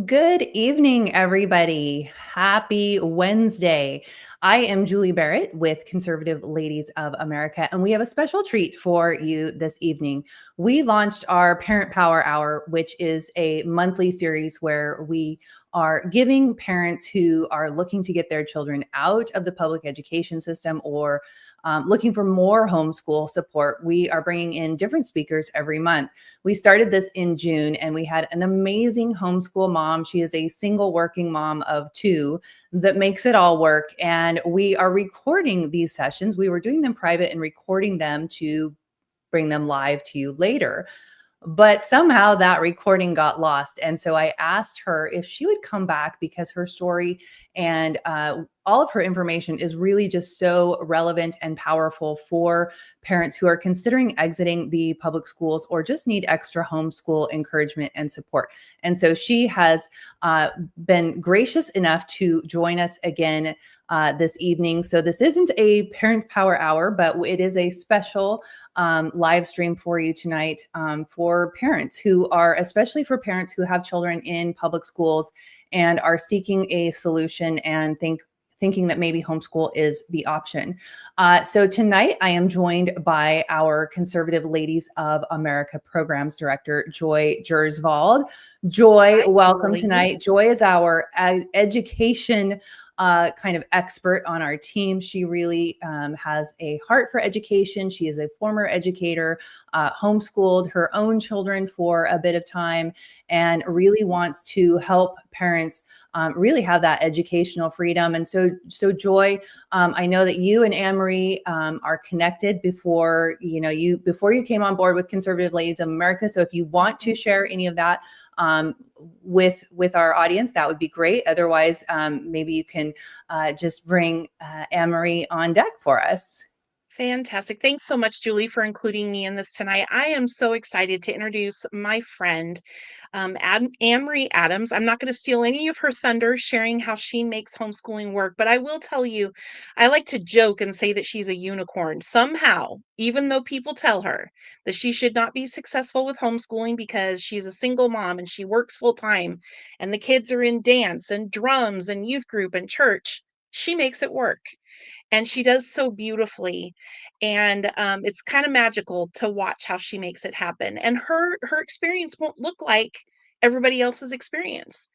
Good evening, everybody. Happy Wednesday. I am Julie Barrett with Conservative Ladies of America, and we have a special treat for you this evening. We launched our Parent Power Hour, which is a monthly series where we are giving parents who are looking to get their children out of the public education system or looking for more homeschool support. We are bringing in different speakers every month. We started this in June and we had an amazing homeschool mom. She is a single working mom of two that makes it all work. And we are recording these sessions. We were doing them private and recording them to bring them live to you later. But somehow that recording got lost. And so I asked her if she would come back because her story and all of her information is really just so relevant and powerful for parents who are considering exiting the public schools or just need extra homeschool encouragement and support. And so she has been gracious enough to join us again this evening. So this isn't a Parent Power Hour, but it is a special live stream for you tonight for parents who are, especially for parents who have children in public schools and are seeking a solution and thinking that maybe homeschool is the option. So tonight I am joined by our Conservative Ladies of America Programs Director, Joy Jersvald. Joy, Hi, welcome Julie. tonight. Joy is our education kind of expert on our team. She really has a heart for education. She is a former educator, homeschooled her own children for a bit of time, and really wants to help parents really have that educational freedom. And so Joy, I know that you and AnnMarie are connected before you came on board with Conservative Ladies of America. So if you want to share any of that with our audience, that would be great. Otherwise, maybe you can just bring AnnMarie on deck for us. Fantastic. Thanks so much, Julie, for including me in this tonight. I am so excited to introduce my friend, AnnMarie Adams. I'm not going to steal any of her thunder sharing how she makes homeschooling work, but I will tell you, I like to joke and say that she's a unicorn. Somehow, even though people tell her that she should not be successful with homeschooling because she's a single mom and she works full time and the kids are in dance and drums and youth group and church, she makes it work. And she does so beautifully, and it's kind of magical to watch how she makes it happen. And her experience won't look like everybody else's experience,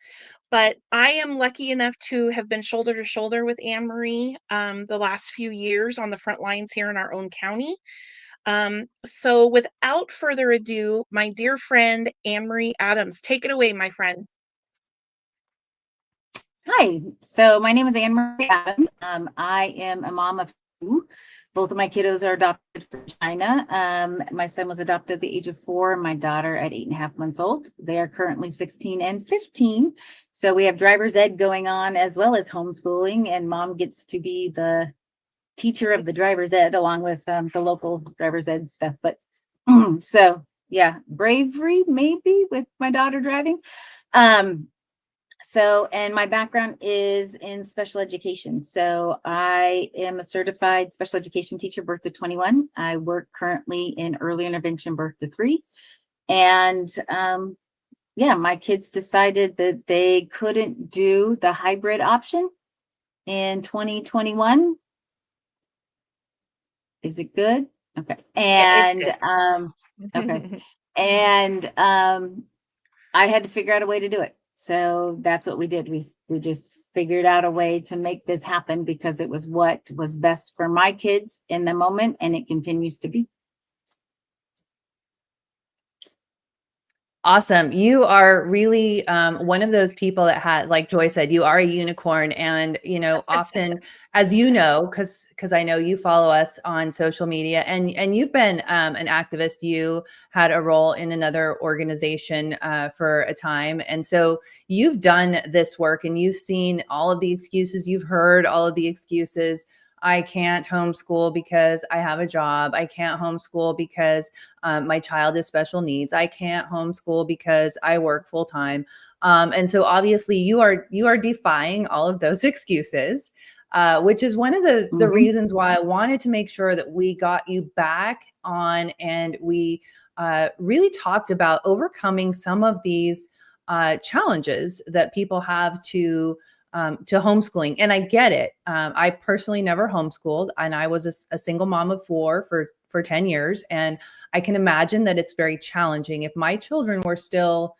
but I am lucky enough to have been shoulder to shoulder with AnnMarie the last few years on the front lines here in our own county. So without further ado, my dear friend AnnMarie Adams, take it away, my friend. Hi, so my name is AnnMarie Adams. I am a mom of two. Both of my kiddos are adopted from China. My son was adopted at the age of 4, my daughter at 8.5 months old. They are currently 16 and 15. So we have driver's ed going on as well as homeschooling, and mom gets to be the teacher of the driver's ed along with the local driver's ed stuff. But so yeah, bravery maybe with my daughter driving. And my background is in special education. So I am a certified special education teacher, birth to 21. I work currently in early intervention, birth to 3. And my kids decided that they couldn't do the hybrid option in 2021. Is it good? Okay. And okay. And I had to figure out a way to do it. So that's what we did. We just figured out a way to make this happen because it was what was best for my kids in the moment, and it continues to be. Awesome. You are really one of those people that had, like Joy said, you are a unicorn. And, often, as you know, because I know you follow us on social media and you've been an activist. You had a role in another organization for a time. And so you've done this work and you've seen all of the excuses. You've heard all of the excuses. I can't homeschool because I have a job. I can't homeschool because my child has special needs. I can't homeschool because I work full time. And so obviously you are defying all of those excuses, which is one of the reasons why I wanted to make sure that we got you back on and we really talked about overcoming some of these challenges that people have to homeschooling. And I get it. I personally never homeschooled, and I was a single mom of four for 10 years. And I can imagine that it's very challenging. If my children were still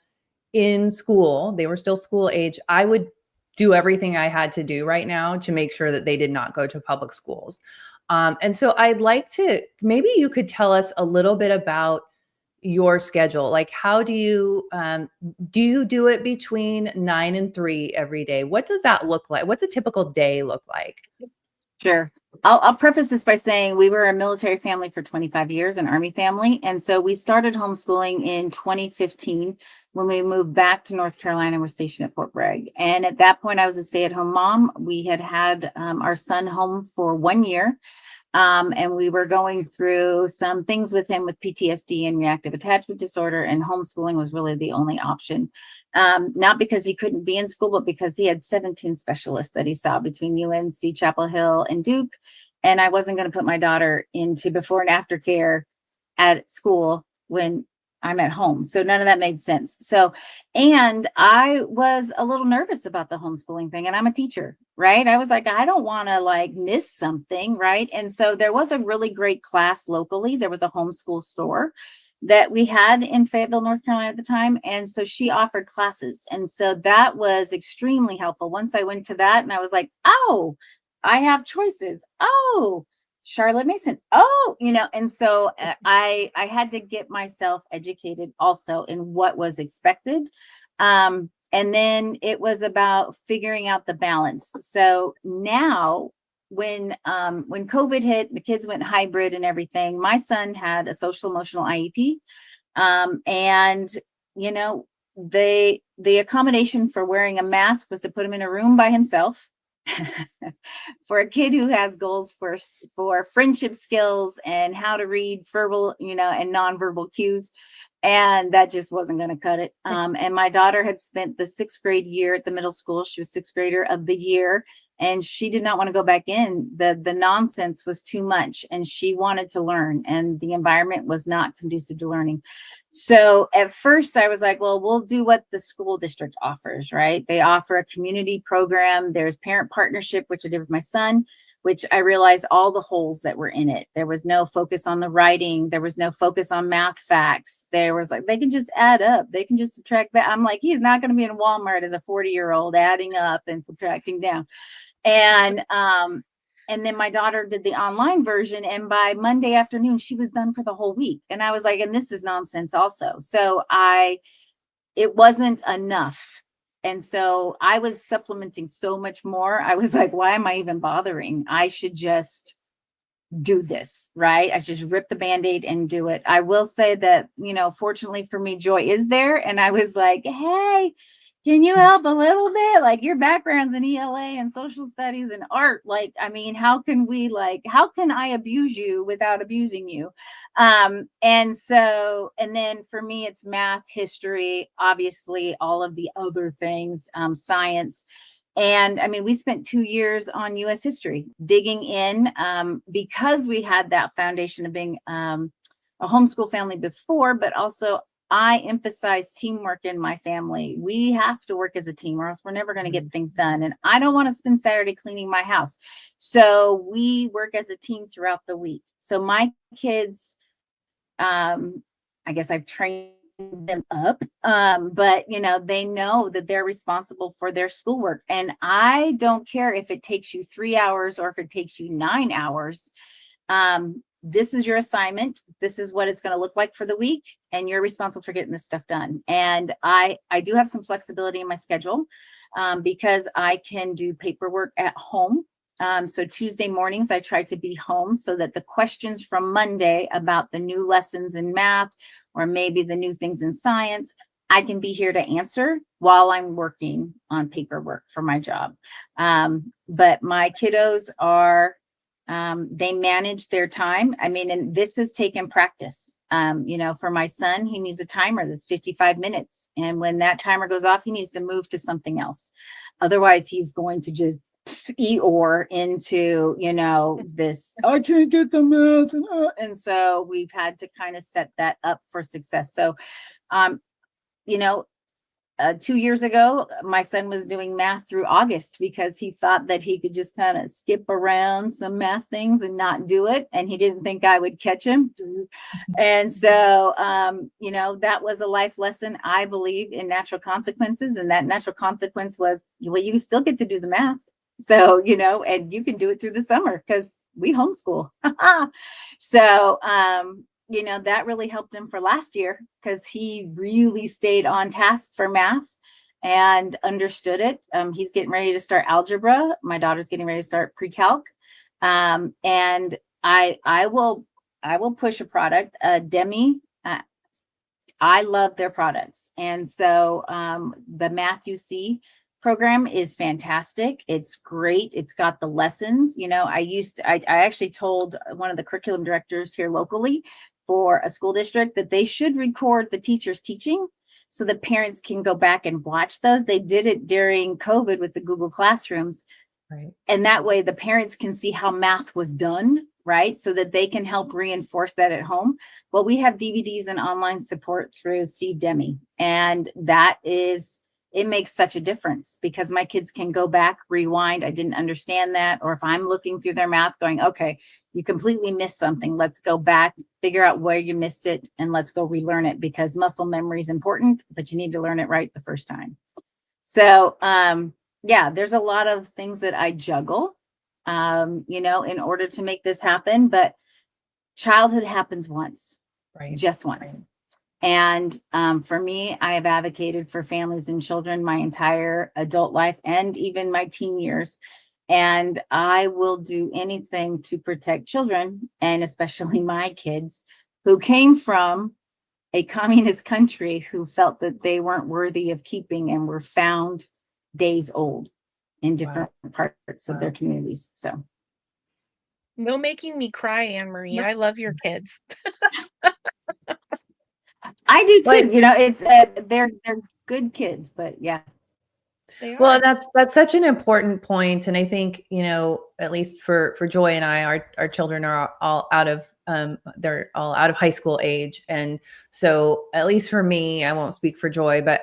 in school, they were still school age, I would do everything I had to do right now to make sure that they did not go to public schools. And so I'd like to, maybe you could tell us a little bit about your schedule. Like, how do you do it between 9 and 3 every day? What does that look like? What's a typical day look like? Sure. I'll preface this by saying we were a military family for 25 years, an Army family. And so we started homeschooling in 2015 when we moved back to North Carolina and were stationed at Fort Bragg. And at that point, I was a stay-at-home mom. We had our son home for 1 year. And we were going through some things with him with PTSD and reactive attachment disorder, and homeschooling was really the only option. Not because he couldn't be in school, but because he had 17 specialists that he saw between UNC, Chapel Hill, and Duke. And I wasn't going to put my daughter into before and after care at school when I'm at home. So none of that made sense. So, and I was a little nervous about the homeschooling thing, and I'm a teacher, right? I was like, I don't want to like miss something, right? And so there was a really great class locally. There was a homeschool store that we had in Fayetteville, North Carolina at the time. And so she offered classes. And so that was extremely helpful. Once I went to that and I was like, oh, I have choices. Oh, Charlotte Mason. Oh, and so I had to get myself educated also in what was expected. And then it was about figuring out the balance. So now when COVID hit, the kids went hybrid and everything, my son had a social emotional IEP. And the accommodation for wearing a mask was to put him in a room by himself. For a kid who has goals for friendship skills and how to read verbal, and nonverbal cues. And that just wasn't going to cut it. And my daughter had spent the 6th grade year at the middle school. She was 6th grader of the year, and she did not want to go back in. The nonsense was too much, and she wanted to learn, and the environment was not conducive to learning. So at first I was like, well, we'll do what the school district offers, right? They offer a community program. There's parent partnership, which I did with my son, which I realized all the holes that were in it. There was no focus on the writing. There was no focus on math facts. There was like, they can just add up. They can just subtract back. I'm like, he's not going to be in Walmart as a 40-year-old adding up and subtracting down. And then my daughter did the online version, and by Monday afternoon, she was done for the whole week. And I was like, and this is nonsense also. So it wasn't enough. And so I was supplementing so much more. I was like, why am I even bothering? I should just do this, right? I should just rip the Band-Aid and do it. I will say that, fortunately for me, Joy is there. And I was like, hey, can you help a little bit? Like, your background's in ELA and social studies and art. Like, I mean, how can I abuse you without abusing you? And then for me, it's math, history, obviously all of the other things, science. And I mean, we spent 2 years on US history, digging in, because we had that foundation of being a homeschool family before, but also I emphasize teamwork in my family. We have to work as a team, or else we're never going to get things done. And I don't want to spend Saturday cleaning my house. So we work as a team throughout the week. So my kids, I guess I've trained them up, but they know that they're responsible for their schoolwork. And I don't care if it takes you 3 hours or if it takes you 9 hours. This is your assignment. This is what it's going to look like for the week, and you're responsible for getting this stuff done. And I do have some flexibility in my schedule, because I can do paperwork at home. So Tuesday mornings, I try to be home so that the questions from Monday about the new lessons in math, or maybe the new things in science, I can be here to answer while I'm working on paperwork for my job. But my kiddos are, they manage their time. I mean, and this has taken practice. For my son, he needs a timer that's 55 minutes. And when that timer goes off, he needs to move to something else. Otherwise, he's going to just Eeyore into, this, I can't get the math. And so we've had to kind of set that up for success. So, 2 years ago, my son was doing math through August because he thought that he could just kind of skip around some math things and not do it. And he didn't think I would catch him. And so, that was a life lesson. I believe in natural consequences. And that natural consequence was, well, you still get to do the math. So, and you can do it through the summer because we homeschool. So, that really helped him for last year because he really stayed on task for math and understood it. He's getting ready to start algebra. My daughter's getting ready to start pre-calc. And I will push a product, Demi. I love their products. And so the Math You See program is fantastic. It's great. It's got the lessons. I actually told one of the curriculum directors here locally for a school district that they should record the teachers teaching so that parents can go back and watch those. They did it during COVID with the Google Classrooms. Right. And that way the parents can see how math was done, right? So that they can help reinforce that at home. Well, we have DVDs and online support through Steve Demi. And it makes such a difference because my kids can go back, rewind. I didn't understand that. Or if I'm looking through their math going, okay, you completely missed something. Let's go back, figure out where you missed it, and let's go relearn it because muscle memory is important, but you need to learn it right the first time. So, there's a lot of things that I juggle, in order to make this happen. But childhood happens once, Right. Just once. Right. And for me, I have advocated for families and children my entire adult life and even my teen years. And I will do anything to protect children, and especially my kids who came from a communist country who felt that they weren't worthy of keeping and were found days old in different parts of their communities. So No making me cry, AnnMarie. I love your kids. I do too. But- It's they're good kids, but yeah. They are. Well, that's such an important point, and I think at least for Joy and I, our children are all out of they're all out of high school age, and so at least for me, I won't speak for Joy, but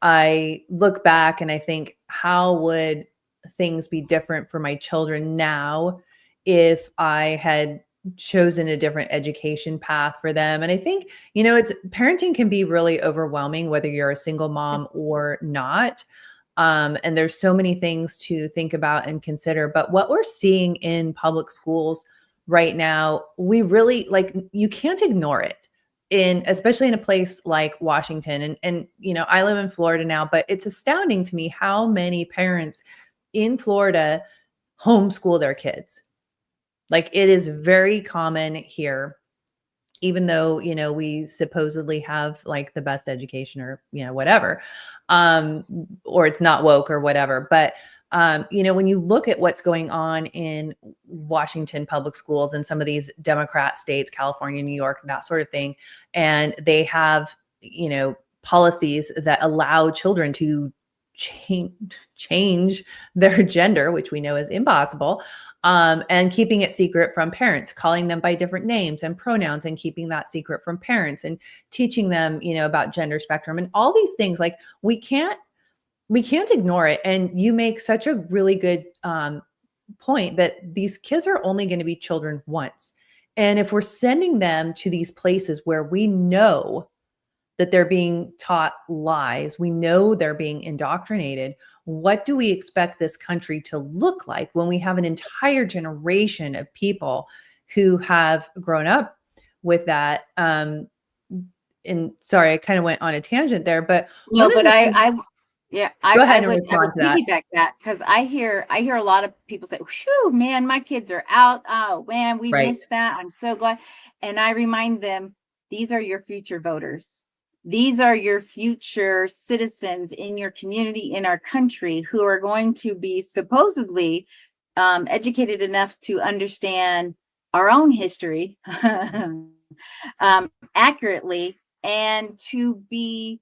I look back and I think, how would things be different for my children now if I had chosen a different education path for them? And I think, it's parenting can be really overwhelming, whether you're a single mom or not. And there's so many things to think about and consider. But what we're seeing in public schools right now, we really you can't ignore it. Especially in a place like Washington. And I live in Florida now, but it's astounding to me how many parents in Florida homeschool their kids. It is very common here, even though, we supposedly have the best education or, whatever, or it's not woke or whatever. But, when you look at what's going on in Washington public schools and some of these Democrat states, California, New York, that sort of thing, and they have, policies that allow children to change their gender, which we know is impossible, and keeping it secret from parents, calling them by different names and pronouns and keeping that secret from parents, and teaching them, about gender spectrum and all these things. We can't ignore it. And you make such a really good point that these kids are only going to be children once. And if we're sending them to these places where we know that they're being taught lies, we know they're being indoctrinated, what do we expect this country to look like when we have an entire generation of people who have grown up with that? And sorry, I kind of went on a tangent there, but No, but go ahead and would respond to that. piggyback that because I hear a lot of people say, "Whew, man, my kids are out. Oh man, we Right. missed that. I'm so glad." And I remind them, these are your future voters. These are your future citizens in your community, in our country, who are going to be supposedly educated enough to understand our own history accurately, and to be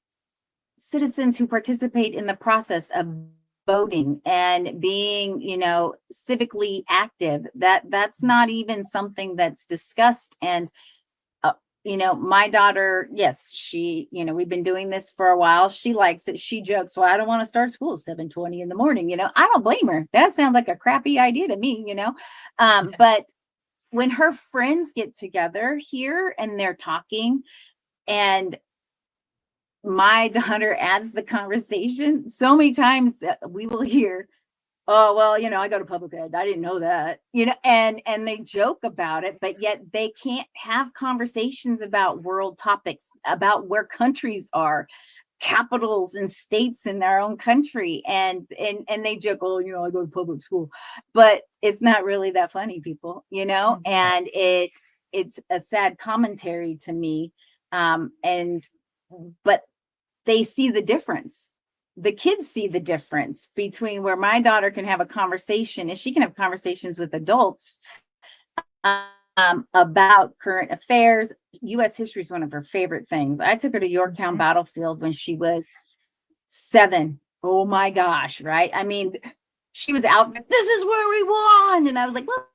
citizens who participate in the process of voting and being, civically active. That's not even something that's discussed. And my daughter, yes, she, we've been doing this for a while. She likes it. She jokes, well, I don't want to start school at 7:20 in the morning. I don't blame her. That sounds like a crappy idea to me. But when her friends get together here and they're talking, and my daughter adds the conversation, so many times that we will hear, oh, well, I go to public ed. I didn't know that, and they joke about it, but yet they can't have conversations about world topics, about where countries are, capitals and states in their own country. And they joke, oh, I go to public school, but it's not really that funny, people, and it's a sad commentary to me. But they see the difference. The kids see the difference between where my daughter can have a conversation, and she can have conversations with adults about current affairs. U.S. history is one of her favorite things. I took her to Yorktown Battlefield when she was 7. Oh my gosh, right? I mean, she was out, this is where we won. And I was like, well,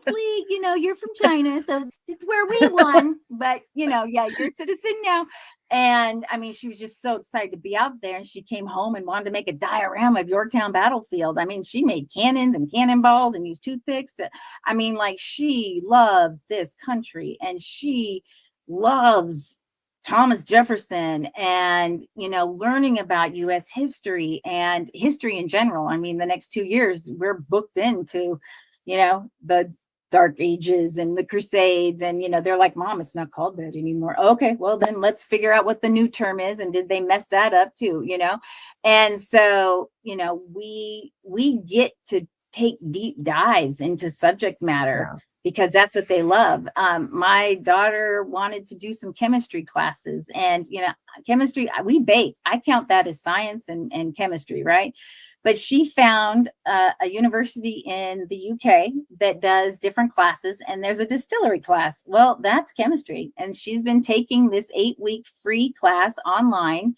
technically, you're from China, so it's where we won. But, yeah, you're a citizen now. And I mean, she was just so excited to be out there. And she came home and wanted to make a diorama of Yorktown Battlefield. I mean, she made cannons and cannonballs and used toothpicks. I mean, like, she loves this country, and she loves Thomas Jefferson, and learning about U.S. history and history in general. I mean, the next 2 years we're booked into the Dark Ages and the Crusades, and they're like, Mom, it's not called that anymore. Okay, well then let's figure out what the new term is, and did they mess that up too? And so we get to take deep dives into subject matter. Yeah. Because that's what they love. My daughter wanted to do some chemistry classes, and chemistry, we bake. I count that as science and chemistry, right? But she found a university in the UK that does different classes, and there's a distillery class. Well, that's chemistry, and she's been taking this 8-week free class online.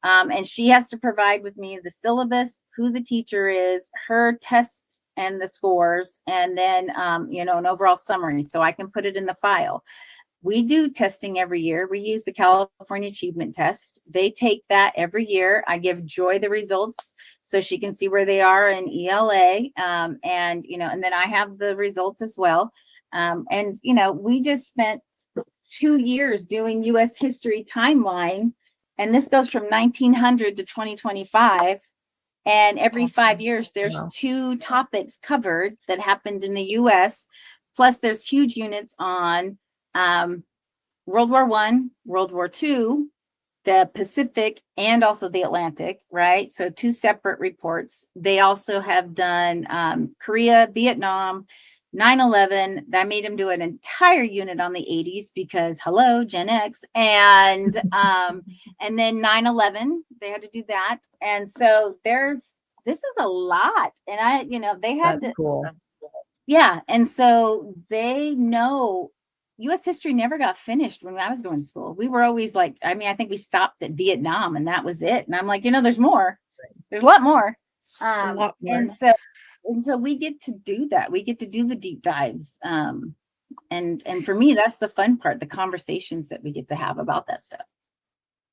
And she has to provide with me the syllabus, who the teacher is, her tests and the scores, and then, an overall summary, so I can put it in the file. We do testing every year. We use the California Achievement Test. They take that every year. I give Joy the results so she can see where they are in ELA. And then I have the results as well. We just spent 2 years doing U.S. history timeline. And this goes from 1900 to 2025. And every 5 years, there's 2 topics covered that happened in the U.S. Plus, there's huge units on World War I, World War II, the Pacific, and also the Atlantic, right? So 2 separate reports. They also have done Korea, Vietnam, 9/11. I made them do an entire unit on the 80s because hello, Gen X, and then 9/11, they had to do that. And so this is a lot. And they had That's cool. Yeah. And so they know U.S. history never got finished when I was going to school. We were always like, I think we stopped at Vietnam and that was it. And I'm like, there's more. There's a lot more. A lot more. And so we get to do that. We get to do the deep dives. And for me, that's the fun part, the conversations that we get to have about that stuff.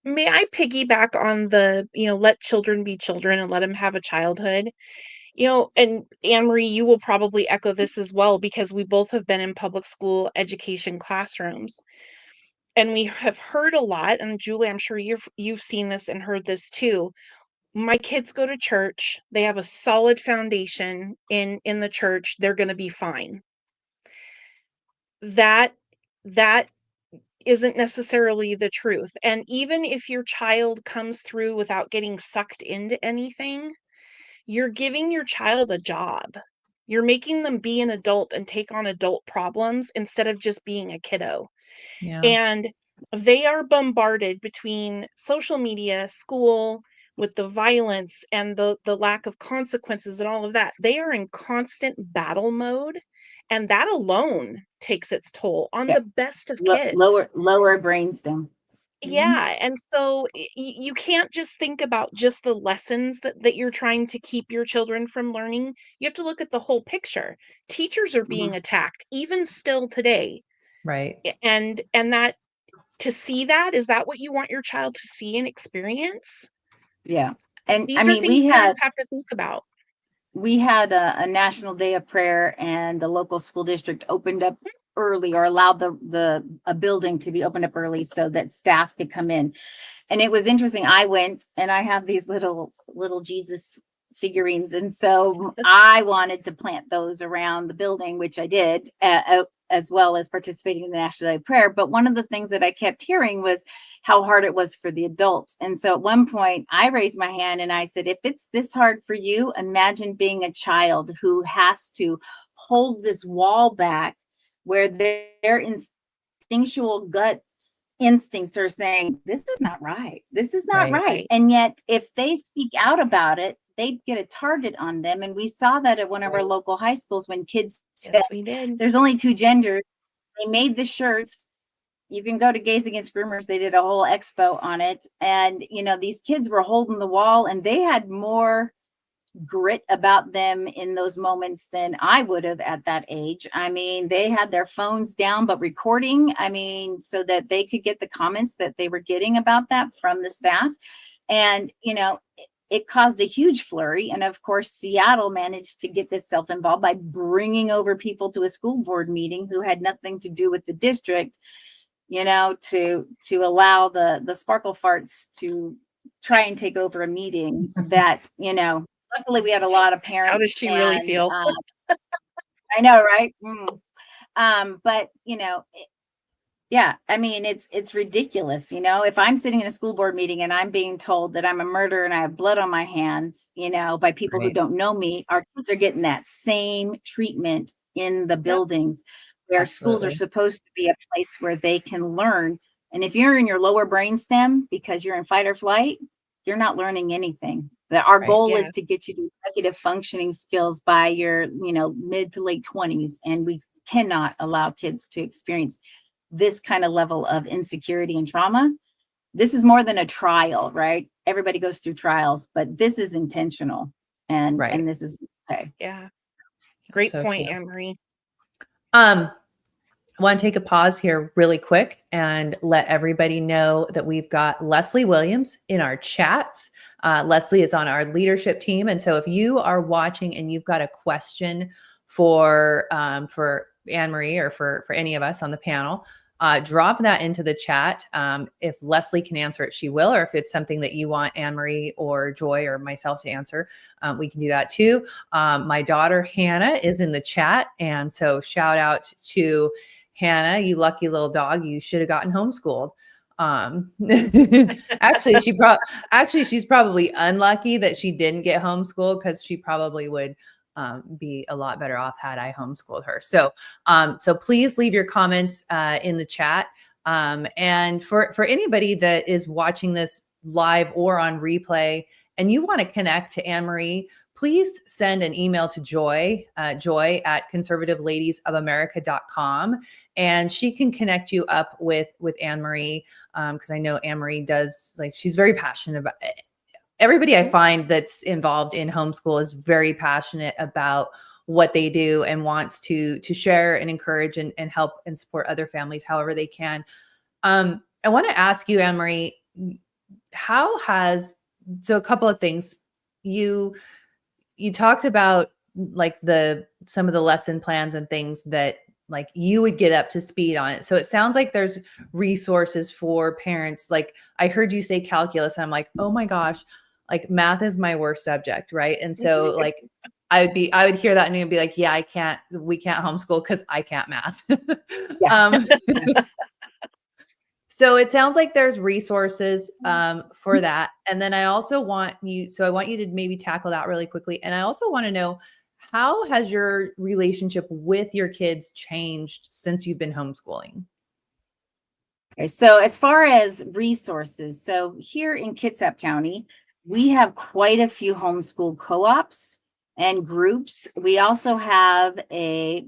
May I piggyback on the, let children be children and let them have a childhood? And AnnMarie, you will probably echo this as well, because we both have been in public school education classrooms. And we have heard a lot, and Julie, I'm sure you've seen this and heard this too. My kids go to church. They have a solid foundation in the church. They're going to be fine. That isn't necessarily the truth. And even if your child comes through without getting sucked into anything, you're giving your child a job. You're making them be an adult and take on adult problems instead of just being a kiddo. Yeah. And they are bombarded between social media, school, with the violence and the lack of consequences and all of that. They are in constant battle mode, and that alone takes its toll on the best of kids. Lower brainstem. Yeah. And so you can't just think about just the lessons that you're trying to keep your children from learning. You have to look at the whole picture. Teachers are being attacked, even still today. Right. And that to see that? Is that what you want your child to see and experience? Yeah. And I These are mean, things parents have to think about. we had a national day of prayer, and the local school district opened up early, or allowed a building to be opened up early so that staff could come in. And it was interesting. I went, and I have these little Jesus figurines, and so I wanted to plant those around the building, which I did, as well as participating in the National Day of Prayer. But one of the things that I kept hearing was how hard it was for the adults. And so at one point I raised my hand and I said, if it's this hard for you, imagine being a child who has to hold this wall back, where their instinctual gut instincts are saying, this is not right. This is not Right. right. And yet, if they speak out about it, they get a target on them. And we saw that at one of our local high schools when kids said, Yes, we did. there's only two genders. They made the shirts. You can go to Gays Against Groomers. They did a whole expo on it. And, these kids were holding the wall, and they had more grit about them in those moments than I would have at that age. I mean, they had their phones down, but recording, so that they could get the comments that they were getting about that from the staff. And, it caused a huge flurry. And of course, Seattle managed to get this self-involved by bringing over people to a school board meeting who had nothing to do with the district, to allow the sparkle farts to try and take over a meeting that, luckily we had a lot of parents. How does she really feel? I know, right? But yeah, I mean, it's ridiculous. If I'm sitting in a school board meeting and I'm being told that I'm a murderer and I have blood on my hands, by people who Right. don't know me, our kids are getting that same treatment in the buildings where schools are Absolutely. supposed to be a place where they can learn. And if you're in your lower brainstem because you're in fight or flight, you're not learning anything. Our Right. goal Yeah. is to get you to executive functioning skills by your, mid to late 20s. And we cannot allow kids to experience this kind of level of insecurity and trauma. This is more than a trial, right? Everybody goes through trials, but this is intentional. And Right. this is okay. Yeah. Great So point, true. AnnMarie. I want to take a pause here really quick and let everybody know that we've got Leslie Williams in our chats. Leslie is on our leadership team. And so if you are watching and you've got a question for AnnMarie or for any of us on the panel, drop that into the chat. If Leslie can answer it, she will. Or if it's something that you want AnnMarie or Joy or myself to answer, we can do that too. My daughter, Hannah, is in the chat. And so shout out to Hannah, you lucky little dog. You should have gotten homeschooled. Actually, she's probably unlucky that she didn't get homeschooled, because she probably would be a lot better off had I homeschooled her. So please leave your comments in the chat. And for anybody that is watching this live or on replay and you want to connect to AnnMarie, please send an email to Joy at conservativeladiesofamerica.com, and she can connect you up with AnnMarie, because I know AnnMarie does, she's very passionate about it. Everybody I find that's involved in homeschool is very passionate about what they do and wants to share and encourage and help and support other families however they can. I want to ask you, AnnMarie, so a couple of things. You talked about some of the lesson plans and things that you would get up to speed on it. So it sounds like there's resources for parents. I heard you say calculus, and I'm like, oh my gosh, math is my worst subject, right? And so I would hear that and I'd be like, yeah, we can't homeschool because I can't math. Yeah. So it sounds like there's resources for that. And then I want you to maybe tackle that really quickly. And I also want to know, how has your relationship with your kids changed since you've been homeschooling? Okay, so as far as resources, so here in Kitsap County, we have quite a few homeschool co-ops and groups. We also have a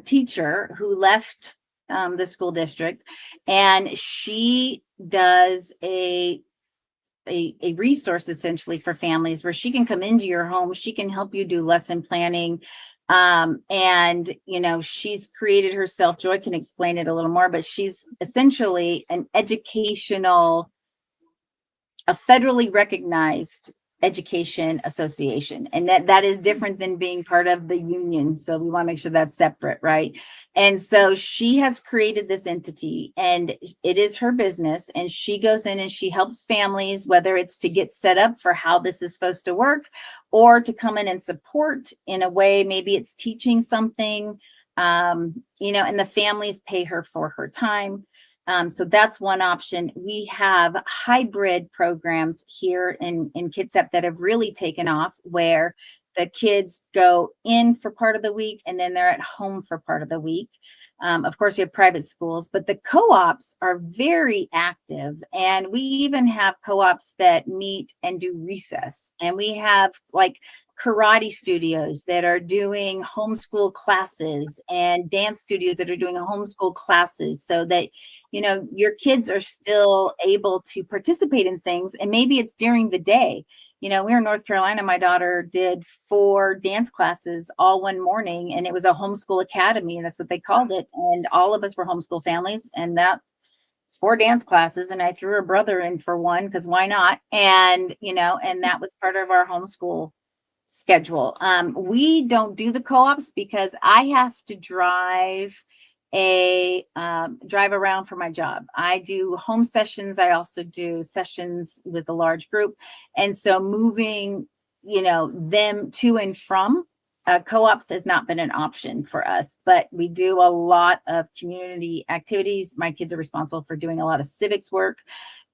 teacher who left the school district, and she does a resource essentially for families where she can come into your home. She can help you do lesson planning. And, you know, she's created herself, Joy can explain it a little more, but she's essentially an educational, a federally recognized education association, and that is different than being part of the union, so we want to make sure that's separate, right? And so she has created this entity, and it is her business, and she goes in and she helps families, whether it's to get set up for how this is supposed to work, or to come in and support in a way, maybe it's teaching something, you know, and the families pay her for her time. So that's one option. We have hybrid programs here in Kitsap that have really taken off, where the kids go in for part of the week and then they're at home for part of the week. Of course, we have private schools, but the co-ops are very active. And we even have co-ops that meet and do recess. And we have like karate studios that are doing homeschool classes, and dance studios that are doing homeschool classes, so that, you know, your kids are still able to participate in things. And maybe it's during the day. You know, we were in North Carolina. My daughter did 4 dance classes all one morning, and it was a homeschool academy. And that's what they called it. And all of us were homeschool families, and that 4 dance classes. And I threw her brother in for one, because why not? And, you know, and that was part of our homeschool schedule. We don't do the co-ops because I have to drive around for my job. I do home sessions. I also do sessions with a large group. And so moving, you know, them to and from co-ops has not been an option for us, but we do a lot of community activities. My kids are responsible for doing a lot of civics work.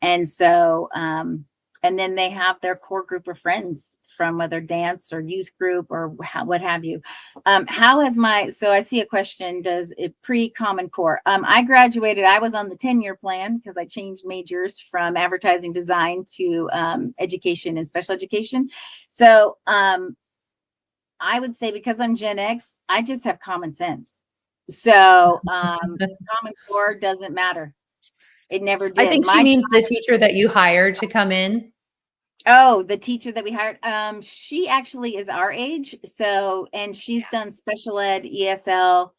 And so, and then they have their core group of friends from whether dance or youth group or what have you. So I see a question, does it pre-Common Core? I graduated, I was on the 10-year plan because I changed majors from advertising design to education and special education. So I would say, because I'm Gen X, I just have common sense. So Common Core doesn't matter. It never did. I think she means the teacher that you hired to come in. Oh, the teacher that we hired. She actually is our age. So, and she's done special ed, ESL,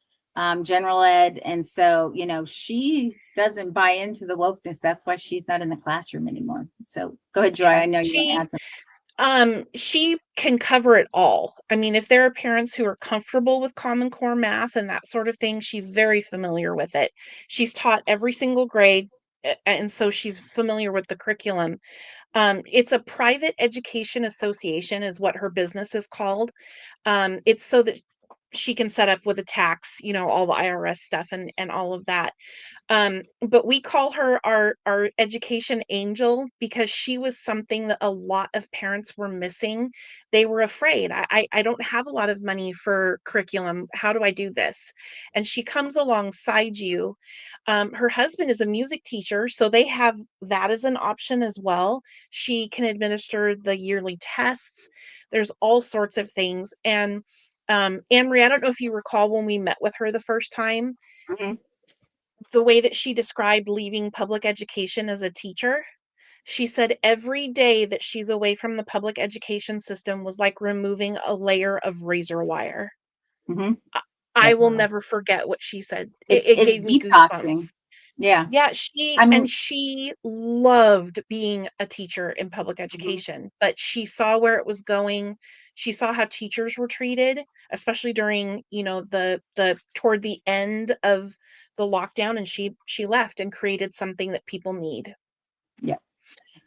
general ed. And so, you know, she doesn't buy into the wokeness. That's why she's not in the classroom anymore. So go ahead, Joy. I know you want to add something. She can cover it all. I mean, if there are parents who are comfortable with Common Core math and that sort of thing, she's very familiar with it. She's taught every single grade, and so she's familiar with the curriculum. It's a private education association is what her business is called. It's so that she can set up with a tax, you know, all the IRS stuff and all of that. But we call her our education angel because she was something that a lot of parents were missing. They were afraid. I don't have a lot of money for curriculum. How do I do this? And she comes alongside you. Her husband is a music teacher, so they have that as an option as well. She can administer the yearly tests. There's all sorts of things. And AnnMarie, I don't know if you recall when we met with her the first time, Mhm. the way that she described leaving public education as a teacher. She said every day that she's away from the public education system was like removing a layer of razor wire. Mhm. I will Wow. never forget what she said. It It's gave me detoxing. goosebumps. Yeah. Yeah, I mean, she loved being a teacher in public mhm. education, but she saw where it was going. She saw how teachers were treated, especially during, you know, the toward the end of the lockdown, and she left and created something that people need. Yeah.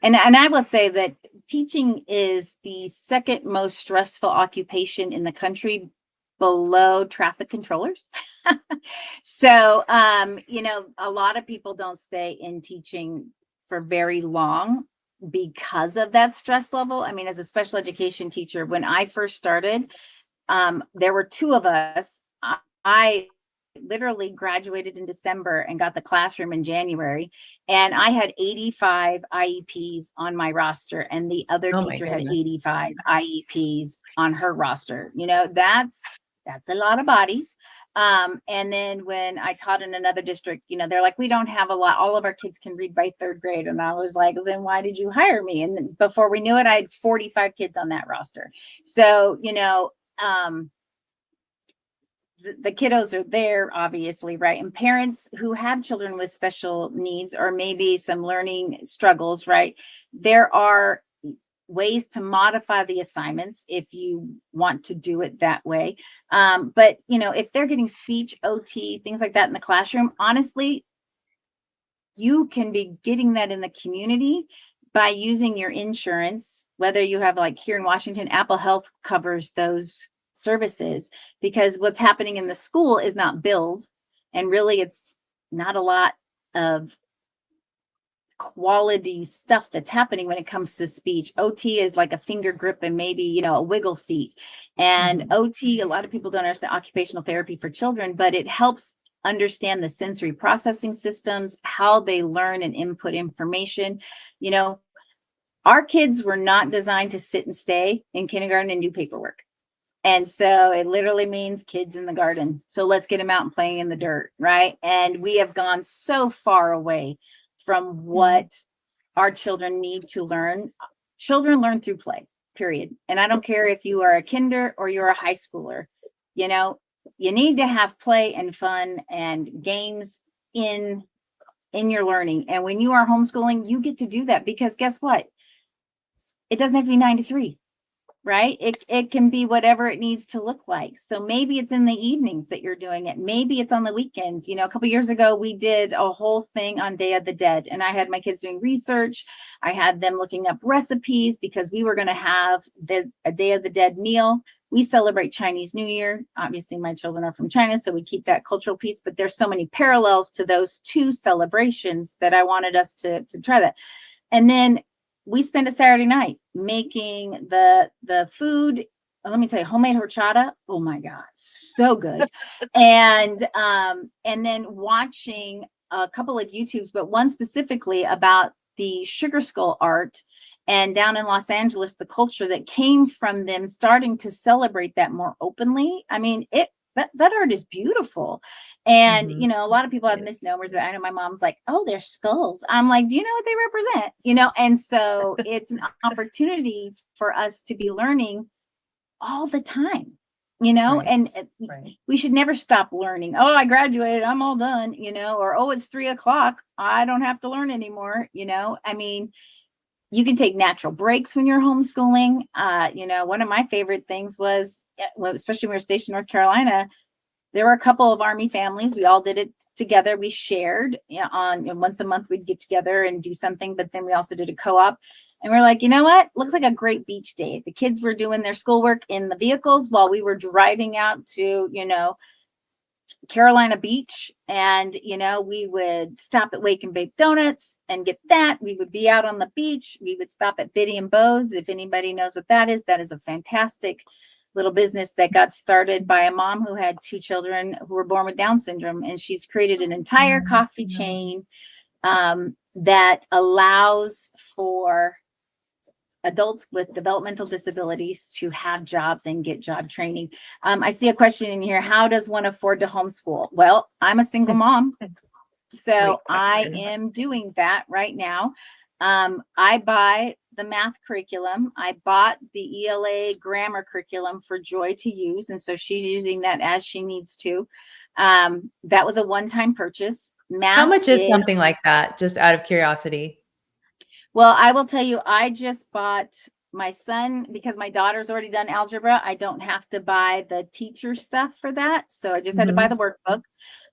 And I will say that teaching is the second most stressful occupation in the country, below traffic controllers. So, you know, a lot of people don't stay in teaching for very long because of that stress level. I mean, as a special education teacher, when I first started, there were 2 of us. I literally graduated in December and got the classroom in January, and I had 85 IEPs on my roster, and the other Oh my teacher had goodness. 85 IEPs on her roster. You know, that's a lot of bodies. And then when I taught in another district, you know, they're like, we don't have a lot. All of our kids can read by 3rd grade. And I was like, then why did you hire me? And then before we knew it, I had 45 kids on that roster. So, you know, the kiddos are there, obviously, right? And parents who have children with special needs or maybe some learning struggles, right? There are ways to modify the assignments if you want to do it that way. But, if they're getting speech, OT, things like that in the classroom, honestly, you can be getting that in the community by using your insurance, whether you have, like here in Washington, Apple Health covers those services, because what's happening in the school is not billed. And really, it's not a lot of quality stuff that's happening when it comes to speech. OT is like a finger grip and maybe, a wiggle seat. And OT, a lot of people don't understand occupational therapy for children, but it helps understand the sensory processing systems, how they learn and input information. Our kids were not designed to sit and stay in kindergarten and do paperwork. And so it literally means kids in the garden. So let's get them out and playing in the dirt, right? And we have gone so far away from what our children need to learn. Children learn through play, period. And I don't care if you are a kinder or you're a high schooler, you need to have play and fun and games in your learning. And when you are homeschooling, you get to do that, because guess what? It doesn't have to be 9 to 3. Right? It can be whatever it needs to look like. So maybe it's in the evenings that you're doing it. Maybe it's on the weekends. A couple years ago, we did a whole thing on Day of the Dead, and I had my kids doing research. I had them looking up recipes because we were going to have a Day of the Dead meal. We celebrate Chinese New Year. Obviously, my children are from China, so we keep that cultural piece, but there's so many parallels to those two celebrations that I wanted us to try that. And then we spent a Saturday night making the food. Let me tell you, homemade horchata. Oh my God, so good. and then watching a couple of YouTubes, but one specifically about the sugar skull art, and down in Los Angeles, the culture that came from them starting to celebrate that more openly. I mean, that art is beautiful. And, a lot of people have misnomers, but I know my mom's like, oh, they're skulls. I'm like, do you know what they represent? And so it's an opportunity for us to be learning all the time, Right. and Right. we should never stop learning. Oh, I graduated, I'm all done, or, oh, it's 3:00, I don't have to learn anymore. I mean, you can take natural breaks when you're homeschooling. One of my favorite things was, especially when we were stationed in North Carolina, there were a couple of Army families. We all did it together. We shared once a month, we'd get together and do something, but then we also did a co-op. And we're like, you know what? Looks like a great beach day. The kids were doing their schoolwork in the vehicles while we were driving out to, Carolina Beach, and we would stop at Wake and Bake Donuts and get that. We would be out on the beach. We would stop at Biddy and Bo's. If anybody knows what that is a fantastic little business that got started by a mom who had 2 children who were born with Down syndrome, and she's created an entire coffee chain that allows for adults with developmental disabilities to have jobs and get job training. I see a question in here. How does one afford to homeschool? Well, I'm a single mom, so I am doing that right now. I buy the math curriculum. I bought the ELA grammar curriculum for Joy to use, and so she's using that as she needs to. That was a one-time purchase. How much is something like that, just out of curiosity? Well, I will tell you, I just bought my son, because my daughter's already done algebra. I don't have to buy the teacher stuff for that. So I just had to buy the workbook.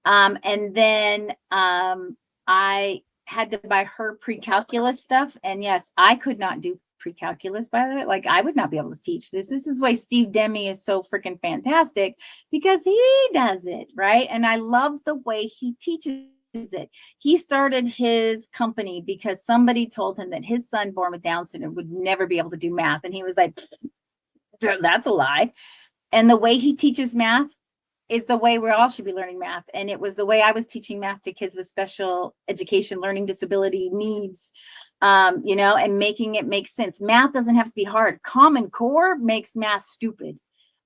And then I had to buy her pre-calculus stuff. And yes, I could not do pre-calculus, by the way. Like, I would not be able to teach this. This is why Steve Demme is so freaking fantastic, because he does it, right? And I love the way he teaches it. He started his company because somebody told him that his son born with Down syndrome would never be able to do math. And he was like, that's a lie. And the way he teaches math is the way we all should be learning math. And it was the way I was teaching math to kids with special education, learning disability needs, and making it make sense. Math doesn't have to be hard. Common Core makes math stupid.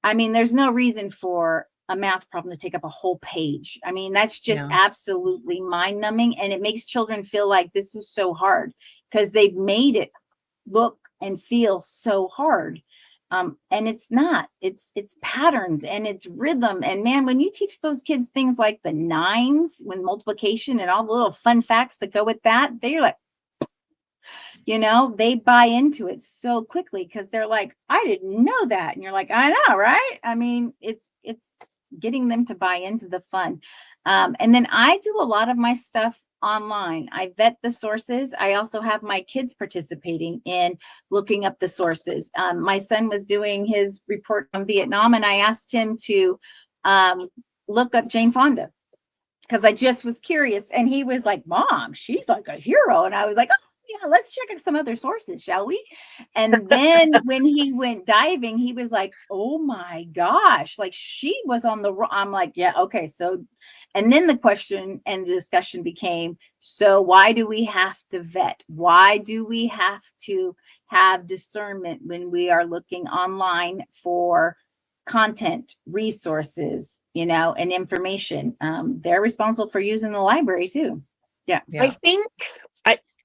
I mean, there's no reason for a math problem to take up a whole page. I mean, that's just absolutely mind numbing. And it makes children feel like this is so hard because they've made it look and feel so hard. And it's not, it's patterns and it's rhythm. And man, when you teach those kids things like the nines with multiplication and all the little fun facts that go with that, they're like, they buy into it so quickly because they're like, I didn't know that. And you're like, I know, right? I mean, it's getting them to buy into the fun. And then I do a lot of my stuff online. I vet the sources. I also have my kids participating in looking up the sources. My son was doing his report on Vietnam, and I asked him to look up Jane Fonda because I just was curious. And he was like, Mom, she's like a hero. And I was like, oh, yeah, let's check out some other sources, shall we? And then when he went diving, he was like, oh my gosh, like she was on the, I'm like, yeah, okay. So, and then the question and the discussion became, so why do we have to vet? Why do we have to have discernment when we are looking online for content, resources, and information? They're responsible for using the library too. Yeah. I think,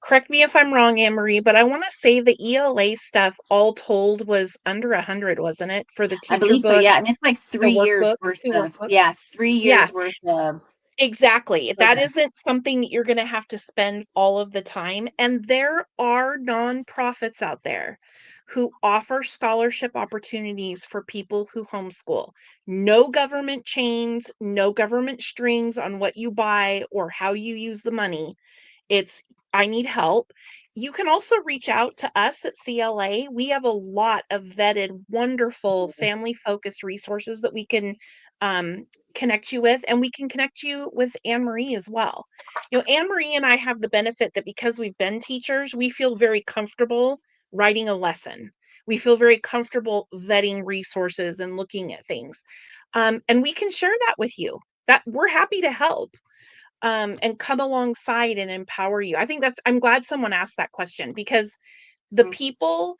correct me if I'm wrong, AnnMarie, but I want to say the ELA stuff all told was under 100, wasn't it? For the teacher I believe so, book, yeah. And it's like 3 years workbooks, worth 2 of, workbooks. 3 Yeah, years worth of. exactly. That Okay. isn't something that you're going to have to spend all of the time. And there are nonprofits out there who offer scholarship opportunities for people who homeschool. No government chains, no government strings on what you buy or how you use the money. It's, I need help. You can also reach out to us at CLA. We have a lot of vetted, wonderful family-focused resources that we can connect you with, and we can connect you with AnnMarie as well. AnnMarie and I have the benefit that because we've been teachers, we feel very comfortable writing a lesson. We feel very comfortable vetting resources and looking at things. And we can share that with you. That we're happy to help. And come alongside and empower you. I think I'm glad someone asked that question, because the people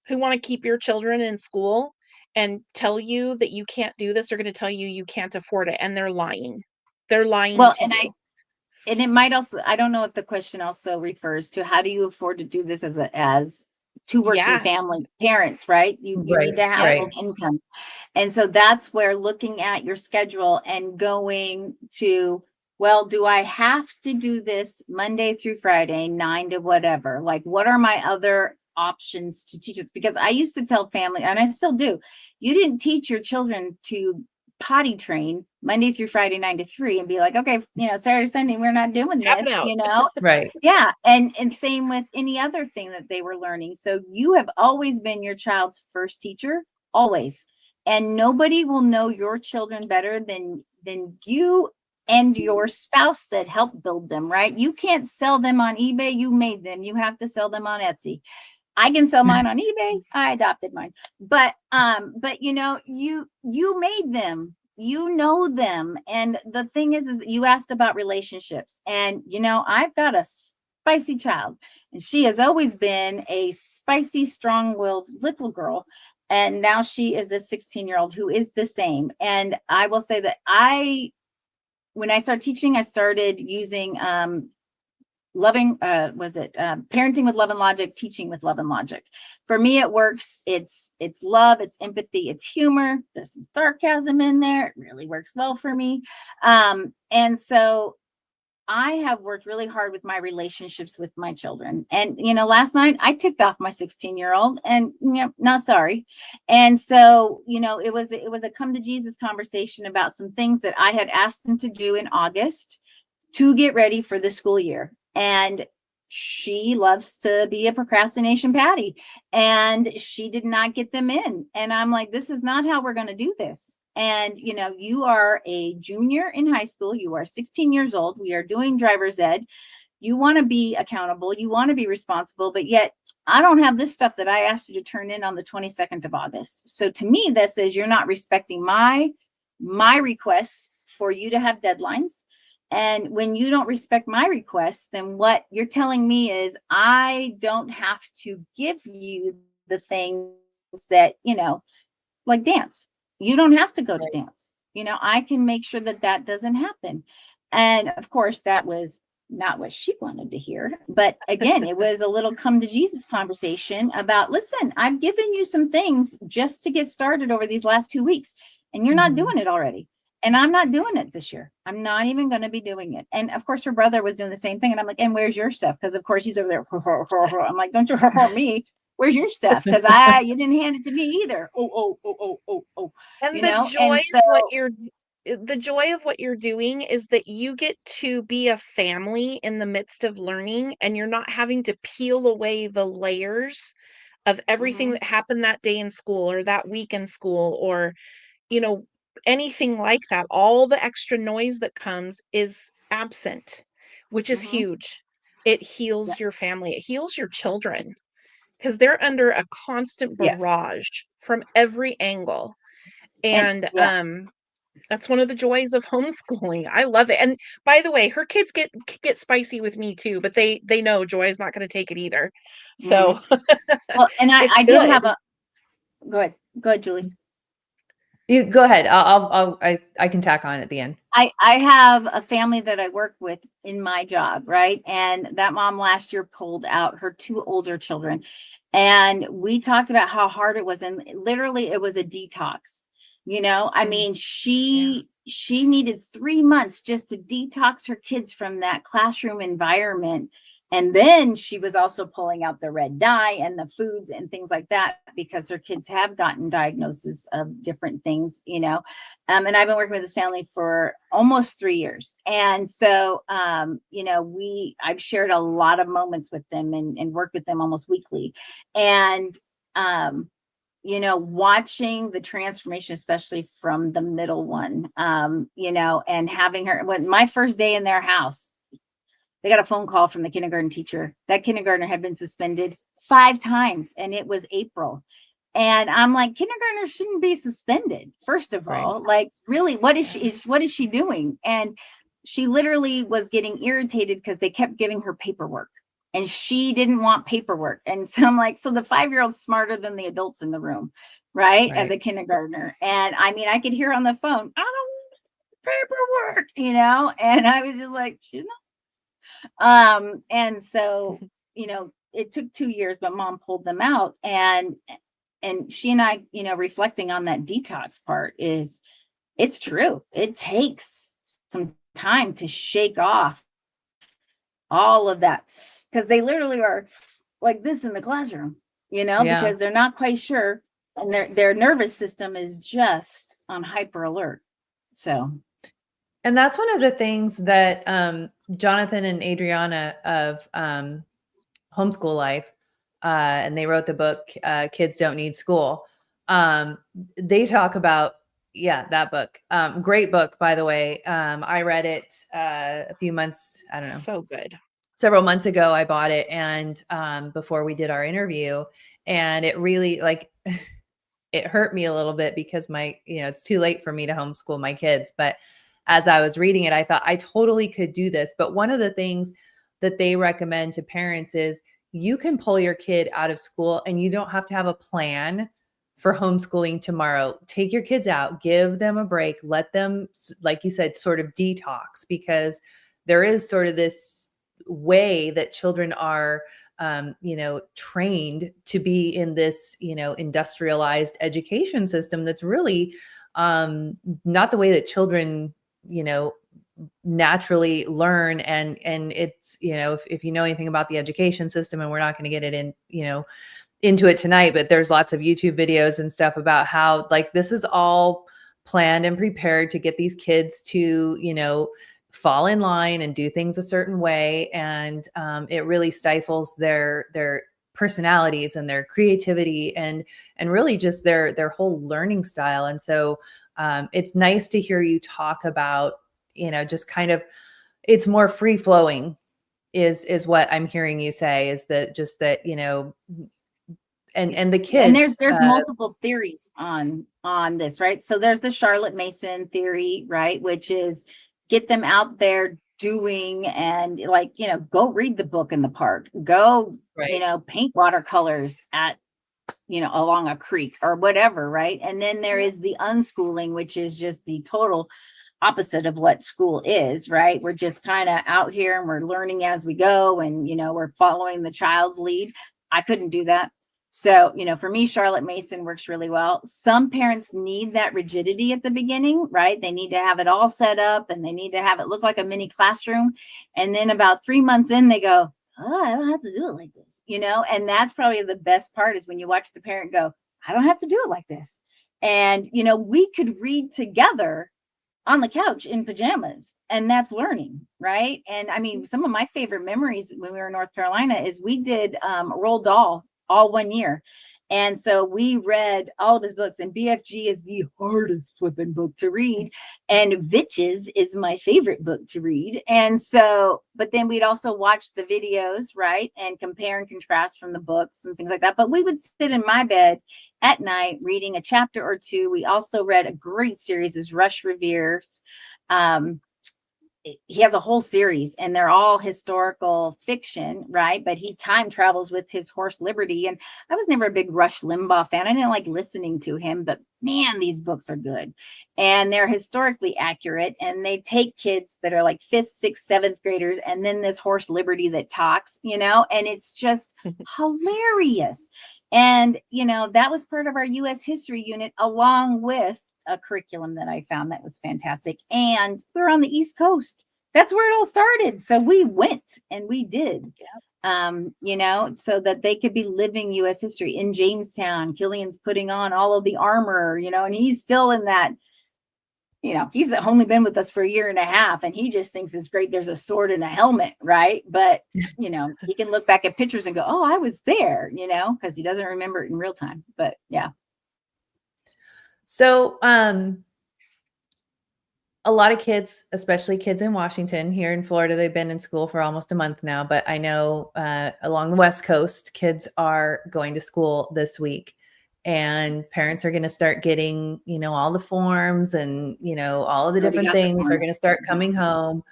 who want to keep your children in school and tell you that you can't do this are going to tell you you can't afford it, and they're lying. They're lying Well, to you. and it might also, I don't know if the question also refers to how do you afford to do this as two working family parents, right? You need to have both incomes. And so that's where looking at your schedule and going to, well, do I have to do this Monday through Friday, 9 to whatever? Like, what are my other options to teach us? Because I used to tell family, and I still do, you didn't teach your children to potty train Monday through Friday, 9 to 3, and be like, okay, Saturday, Sunday, we're not doing this, Right. Yeah. And same with any other thing that they were learning. So you have always been your child's first teacher, always. And nobody will know your children better than you and your spouse that helped build them, right? You can't sell them on eBay. You made them. You have to sell them on Etsy. I can sell mine on eBay. I adopted mine. But you made them. You know them. And the thing is you asked about relationships. And I've got a spicy child, and she has always been a spicy, strong-willed little girl. And now she is a 16-year-old who is the same. And I will say that when I started teaching, I started using parenting with love and logic, teaching with love and logic. For me, it works. It's love, it's empathy, it's humor. There's some sarcasm in there. It really works well for me. And so I have worked really hard with my relationships with my children. And, last night I ticked off my 16-year-old, and, not sorry. And so, it was a come to Jesus conversation about some things that I had asked them to do in August to get ready for the school year. And she loves to be a procrastination patty, and she did not get them in. And I'm like, this is not how we're going to do this. And, you are a junior in high school. You are 16 years old. We are doing driver's ed. You want to be accountable. You want to be responsible, but yet I don't have this stuff that I asked you to turn in on the 22nd of August. So to me, this is, you're not respecting my requests for you to have deadlines. And when you don't respect my requests, then what you're telling me is I don't have to give you the things that, like dance. You don't have to go to dance. I can make sure that doesn't happen. And of course, that was not what she wanted to hear. But again, it was a little come to Jesus conversation about, listen, I've given you some things just to get started over these last 2 weeks, and you're not doing it already. And I'm not doing it this year. I'm not even going to be doing it. And of course, her brother was doing the same thing. And I'm like, and where's your stuff? Because of course he's over there. I'm like, don't you hurt me. Where's your stuff? Because you didn't hand it to me either. Oh. And You the know, joy and of so the joy of what you're doing is that you get to be a family in the midst of learning, and you're not having to peel away the layers of everything that happened that day in school or that week in school, or, you know, anything like that. All the extra noise that comes is absent, which is huge. It yeah, heals your family. It heals your children because they're under a constant yeah, barrage from every angle. and And yeah. that's one of the joys of homeschooling. I love it. And by the way, her kids get spicy with me too, but they know Joy is not going to take it either. So Well, and it's I did good. have go ahead, Julie. You go ahead. I can tack on at the end. I have a family that I work with in my job, right? And that mom last year pulled out her 2 older children. And we talked about how hard it was. And literally it was a detox. You know, I mean, she needed 3 months just to detox her kids from that classroom environment. And then she was also pulling out the red dye and the foods and things like that, because her kids have gotten diagnoses of different things, you know. And I've been working with this family for almost 3 years. And so, you know, I've shared a lot of moments with them and worked with them almost weekly. And, you know, watching the transformation, especially from the middle one, you know, and having her, when my first day in their house, they got a phone call from the kindergarten teacher. That kindergartner had been suspended 5 times, and it was April. And I'm like, kindergartners shouldn't be suspended. First of all, like, really, what is she doing? And she literally was getting irritated because they kept giving her paperwork, and she didn't want paperwork. And so I'm like, so the 5-year-old's smarter than the adults in the room, right? As a kindergartner. And I mean, I could hear on the phone, I don't want paperwork, you know? And I was just like, she's not. And so, you know, it took 2 years, but mom pulled them out. And she and I, you know, reflecting on that detox part, is it's true. It takes some time to shake off all of that, because they literally are like this in the classroom, you know, because they're not quite sure, and their nervous system is just on hyper alert. So, And that's one of the things that Jonathan and Adriana of Homeschool Life, and they wrote the book, Kids Don't Need School. They talk about, that book. Great book, by the way. I read it a few months, I don't know. So good. Several months ago, I bought it, and before we did our interview, and it really, like, it hurt me a little bit because it's too late for me to homeschool my kids. But as I was reading it, I thought I totally could do this. But one of the things that they recommend to parents is you can pull your kid out of school and you don't have to have a plan for homeschooling tomorrow. Take your kids out, give them a break, let them, like you said, sort of detox, because there is sort of this way that children are trained to be in this, industrialized education system that's really not the way that children, naturally learn. And it's, if you know anything about the education system, and we're not going to get it in, into it tonight, but there's lots of YouTube videos and stuff about how, like, this is all planned and prepared to get these kids to, fall in line and do things a certain way. And it really stifles their personalities and their creativity and really just their whole learning style. And so it's nice to hear you talk about, just kind of, it's more free flowing is what I'm hearing you say, is that just that, and the kids. And there's multiple theories on this, right? So there's the Charlotte Mason theory, right? Which is get them out there doing, and go read the book in the park, go, paint watercolors at, along a creek or whatever. Right. And then there is the unschooling, which is just the total, opposite of what school is, right? We're just kind of out here and we're learning as we go, and we're following the child's lead. I couldn't do that. So, for me, Charlotte Mason works really well. Some parents need that rigidity at the beginning, right? They need to have it all set up and they need to have it look like a mini classroom. And then about 3 months in, they go, oh, I don't have to do it like this, and that's probably the best part, is when you watch the parent go, I don't have to do it like this. And, we could read together on the couch in pajamas, and that's learning, right? And I mean, some of my favorite memories when we were in North Carolina is we did Roald Dahl all 1 year. And so we read all of his books, and BFG is the hardest flipping book to read. And Vitches is my favorite book to read. And so, but then we'd also watch the videos, right? And compare and contrast from the books and things like that. But we would sit in my bed at night reading a chapter or two. We also read a great series, is Rush Revere's. He has a whole series, and they're all historical fiction, right? But he time travels with his horse Liberty. And I was never a big Rush Limbaugh fan. I didn't like listening to him, but man, these books are good. And they're historically accurate. And they take kids that are like 5th, 6th, 7th graders, and then this horse Liberty that talks, and it's just hilarious. And, that was part of our U.S. history unit, along with a curriculum that I found that was fantastic. And we're on the East Coast. That's where it all started. So we went and we did, so that they could be living U.S. history in Jamestown. Killian's putting on all of the armor, and he's still in that, he's only been with us for 1.5 years, and he just thinks it's great. There's a sword and a helmet, right? But, he can look back at pictures and go, oh, I was there, because he doesn't remember it in real time. But yeah. So, a lot of kids, especially kids in Washington, here in Florida, they've been in school for almost a month now, but I know along the West Coast, kids are going to school this week, and parents are going to start getting, all the forms and, all of the different things are going to start coming home.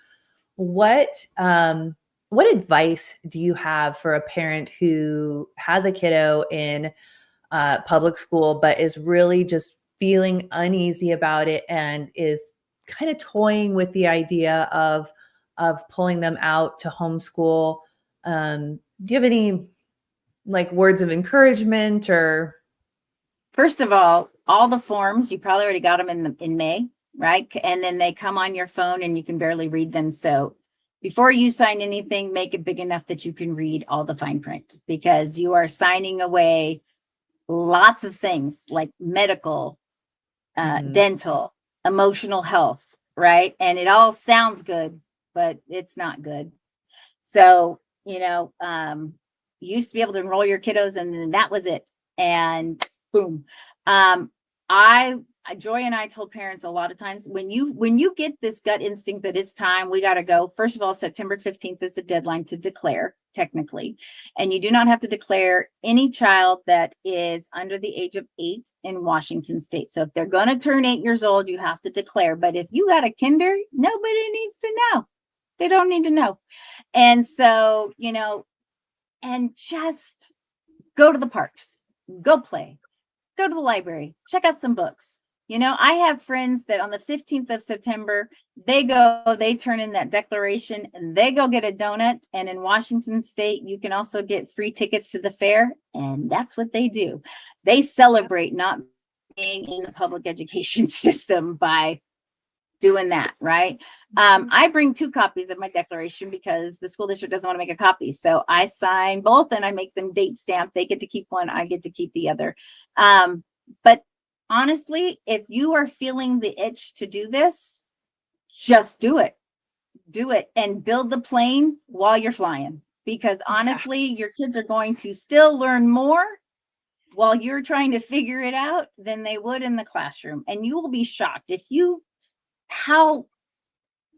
What advice do you have for a parent who has a kiddo in public school, but is really just feeling uneasy about it and is kind of toying with the idea of pulling them out to homeschool? Do you have any words of encouragement? Or first of all the forms, you probably already got them in May, right? And then they come on your phone and you can barely read them. So before you sign anything, make it big enough that you can read all the fine print, because you are signing away lots of things like medical, dental, emotional health, right? And it all sounds good, but it's not good. So, you used to be able to enroll your kiddos, and then that was it. And boom. Joy and I told parents a lot of times, when you get this gut instinct that it's time, we got to go. First of all, September 15th is the deadline to declare, technically. And you do not have to declare any child that is under the age of 8 in Washington state. So if they're going to turn 8 years old, you have to declare. But if you got a kinder, nobody needs to know. They don't need to know. And so, and just go to the parks, go play, go to the library, check out some books. I have friends that on the 15th of September, they turn in that declaration and they go get a donut. And in Washington state, you can also get free tickets to the fair. And that's what they do. They celebrate not being in the public education system by doing that, right? I bring 2 copies of my declaration because the school district doesn't want to make a copy. So I sign both and I make them date stamped. They get to keep one, I get to keep the other. But honestly, if you are feeling the itch to do this, just do it. Do it and build the plane while you're flying, because honestly, your kids are going to still learn more while you're trying to figure it out than they would in the classroom. And you will be shocked how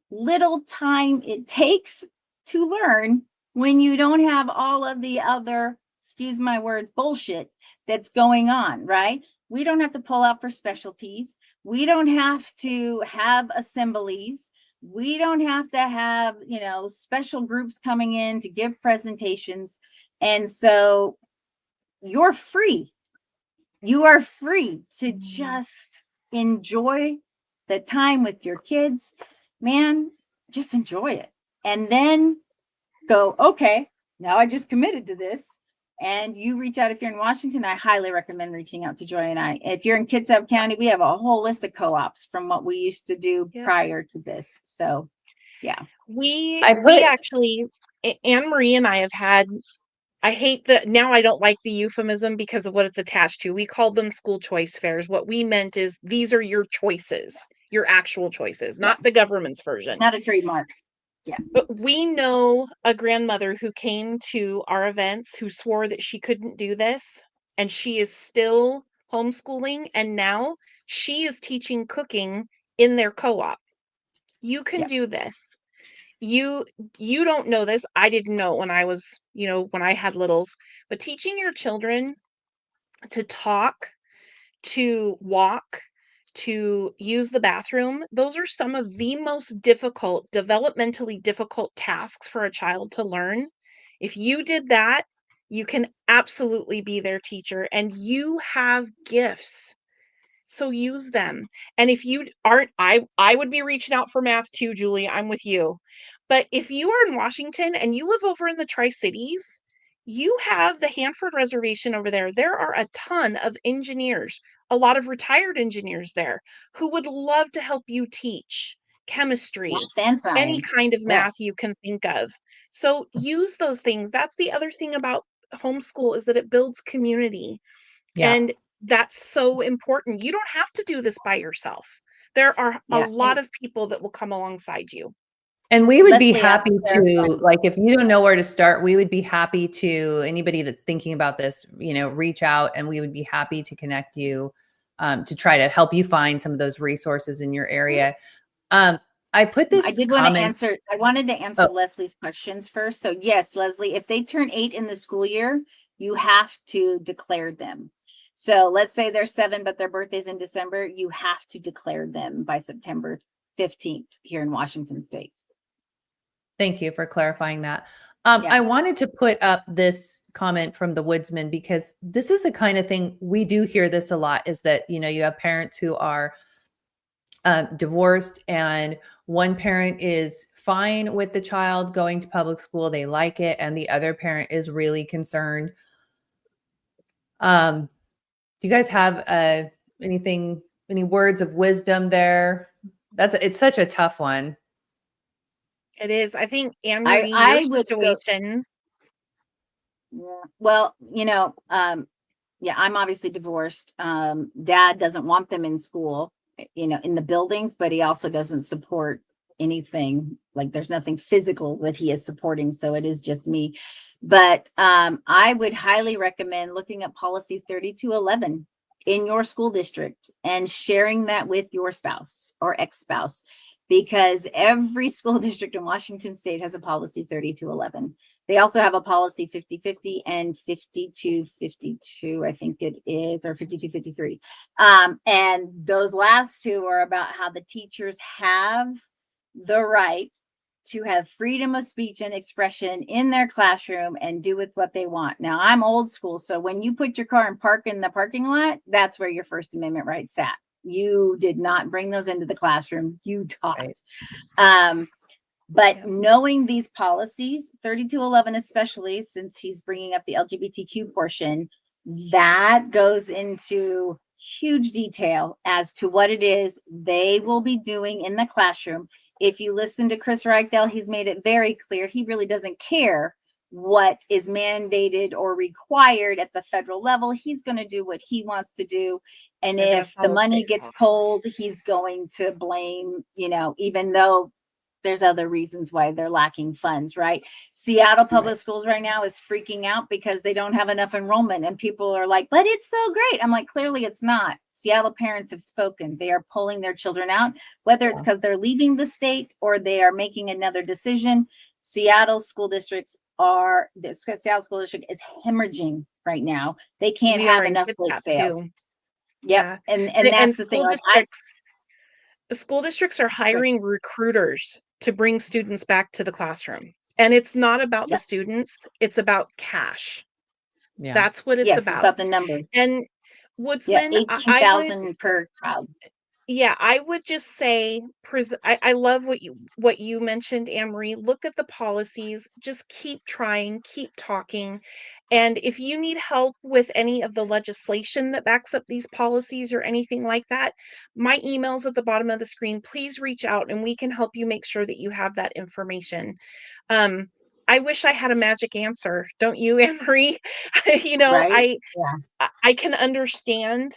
little time it takes to learn when you don't have all of the other, excuse my words, bullshit that's going on, right? We don't have to pull out for specialties. We don't have to have assemblies. We don't have to have, special groups coming in to give presentations. And so you're free. You are free to just enjoy the time with your kids, man, just enjoy it. And then go, okay, now I just committed to this. And you reach out if you're in Washington. I highly recommend reaching out to Joy and I. If you're in Kitsap County, we have a whole list of co-ops from what we used to do prior to this. So yeah. We actually, AnnMarie and I have had, I hate that now I don't like the euphemism because of what it's attached to. We called them school choice fairs. What we meant is these are your choices, your actual choices, not the government's version. Not a trademark. Yeah. But we know a grandmother who came to our events who swore that she couldn't do this, and she is still homeschooling, and now she is teaching cooking in their co-op. You can do this. You don't know this. I didn't know when I was, when I had littles, but teaching your children to talk, to walk, to use the bathroom, those are some of the most difficult, developmentally difficult tasks for a child to learn. If you did that, you can absolutely be their teacher, and you have gifts. So use them. And if you aren't, I would be reaching out for math too, Julie. I'm with you. But if you are in Washington and you live over in the Tri-Cities, you have the Hanford Reservation over there. There are a ton of engineers, a lot of retired engineers there who would love to help you teach chemistry, any kind of math you can think of. So use those things. That's the other thing about homeschool, is that it builds community. And that's so important. You don't have to do this by yourself. There are a lot of people that will come alongside you. And we would be happy to, like, if you don't know where to start, we would be happy to, anybody that's thinking about this, reach out, and we would be happy to connect you to try to help you find some of those resources in your area. I put this I wanted to answer Leslie's questions first. So yes, Leslie, if they turn 8 in the school year, you have to declare them. So let's say they're 7, but their birthday's in December, you have to declare them by September 15th here in Washington State. Thank you for clarifying that. I wanted to put up this comment from the Woodsman, because this is the kind of thing we do hear this a lot, is that, you have parents who are divorced, and one parent is fine with the child going to public school. They like it. And the other parent is really concerned. Do you guys have any words of wisdom there? It's such a tough one. It is. I think, AnnMarie, your situation. Well, I'm obviously divorced. Dad doesn't want them in school, in the buildings, but he also doesn't support anything. Like, there's nothing physical that he is supporting. So it is just me. But I would highly recommend looking at policy 3211 in your school district and sharing that with your spouse or ex-spouse, because every school district in Washington State has a policy 3211. They also have a policy 5050 and 5252, I think it is, or 5253. And those last two are about how the teachers have the right to have freedom of speech and expression in their classroom and do with what they want. Now, I'm old school, so when you put your car and park in the parking lot, that's where your First Amendment rights sat. You did not bring those into the classroom. You taught. But knowing these policies, 3211 especially, since he's bringing up the LGBTQ portion, that goes into huge detail as to what it is they will be doing in the classroom. If you listen to Chris Reichdell, he's made it very clear he really doesn't care what is mandated or required at the federal level. He's going to do what he wants to do. And if the money gets pulled, he's going to blame, even though there's other reasons why they're lacking funds, right? Seattle Public Schools right now is freaking out because they don't have enough enrollment, and people are like, but it's so great. I'm like, clearly it's not. Seattle parents have spoken. They are pulling their children out, whether it's because they're leaving the state or they are making another decision. Seattle school districts the Seattle school district is hemorrhaging right now. They can't have enough plate sales. Yeah. And that's the thing. The school districts are hiring recruiters to bring students back to the classroom. And it's not about the students, it's about cash. Yeah. That's what it's about. It's about the number. And Woodsman, 18,000 per child. Yeah, I would just say I love what you mentioned, Anne-Marie. Look at the policies, just keep trying, keep talking. And if you need help with any of the legislation that backs up these policies or anything like that, my email's at the bottom of the screen. Please reach out and we can help you make sure that you have that information. Um, I wish I had a magic answer, don't you, Anne-Marie? You know, Right? Yeah. I can understand,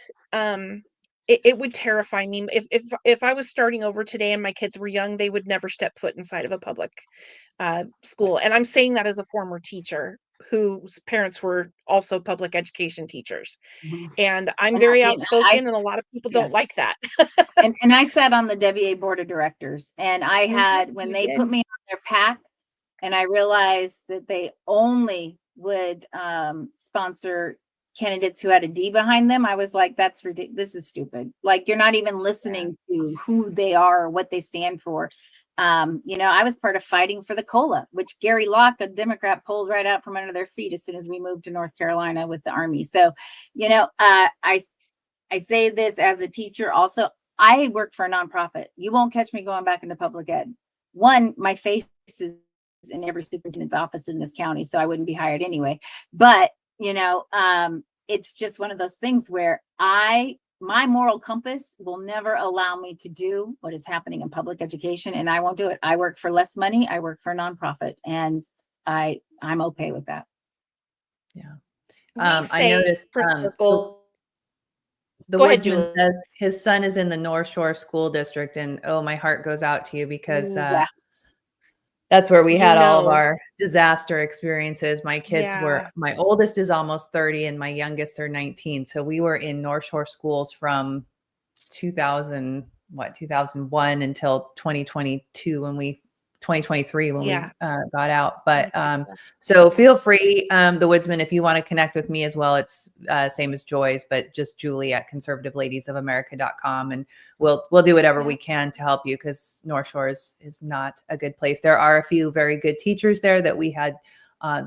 it would terrify me. If I was starting over today and my kids were young, they would never step foot inside of a public, school, and I'm saying that as a former teacher whose parents were also public education teachers, Mhm. and I'm And very I, outspoken, and a lot of people yeah. don't like that. And I sat on the WA board of directors, and I Mhm, had, when you they did. put me on their pack, and I realized that they only would sponsor candidates who had a D behind them, I was like, that's ridiculous. This is stupid. Like, you're not even Yeah, listening to who they are or what they stand for. I was part of fighting for the COLA, which Gary Locke, a Democrat, pulled right out from under their feet as soon as we moved to North Carolina with the Army. So, I say this as a teacher also. I work for a nonprofit. You won't catch me going back into public ed. One, my face is in every superintendent's office in this county, so I wouldn't be hired anyway. But it's just one of those things where my moral compass will never allow me to do what is happening in public education, and I won't do it. I work for less money. I work for a nonprofit, and I'm okay with that. Yeah. we I say noticed for the circle. the Go ahead, Woodsman Julie. says his son is in the North Shore School District, and oh, my heart goes out to you because Ooh, yeah. that's where we You had all of know. our disaster experiences. Yeah, My oldest is almost 30 and my youngest are 19. So we were in North Shore schools from 2001 until 2023 when we yeah, got out. some But bad stuff. so feel free, the Woodsman, if you want to connect with me as well, it's same as Joy's, but just Julie at conservativeladiesofamerica.com. And we'll do whatever Yeah. we can to help you because North Shore is not a good place. There are a few very good teachers there that we had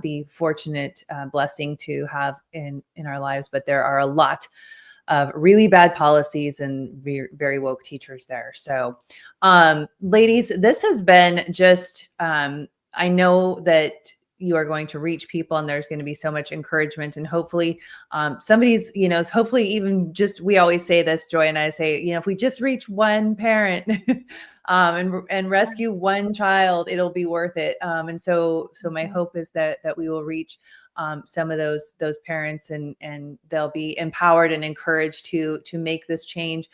the fortunate blessing to have in our lives, but there are a lot of really bad policies and very, very woke teachers there. So, ladies, this has been just, I know that you are going to reach people and there's going to be so much encouragement and hopefully somebody's, hopefully even just, we always say this, Joy and I say, if we just reach one parent and rescue one child, it'll be worth it. And so my Mhm. hope is that we will reach some of those parents and they'll be empowered and encouraged to make this change.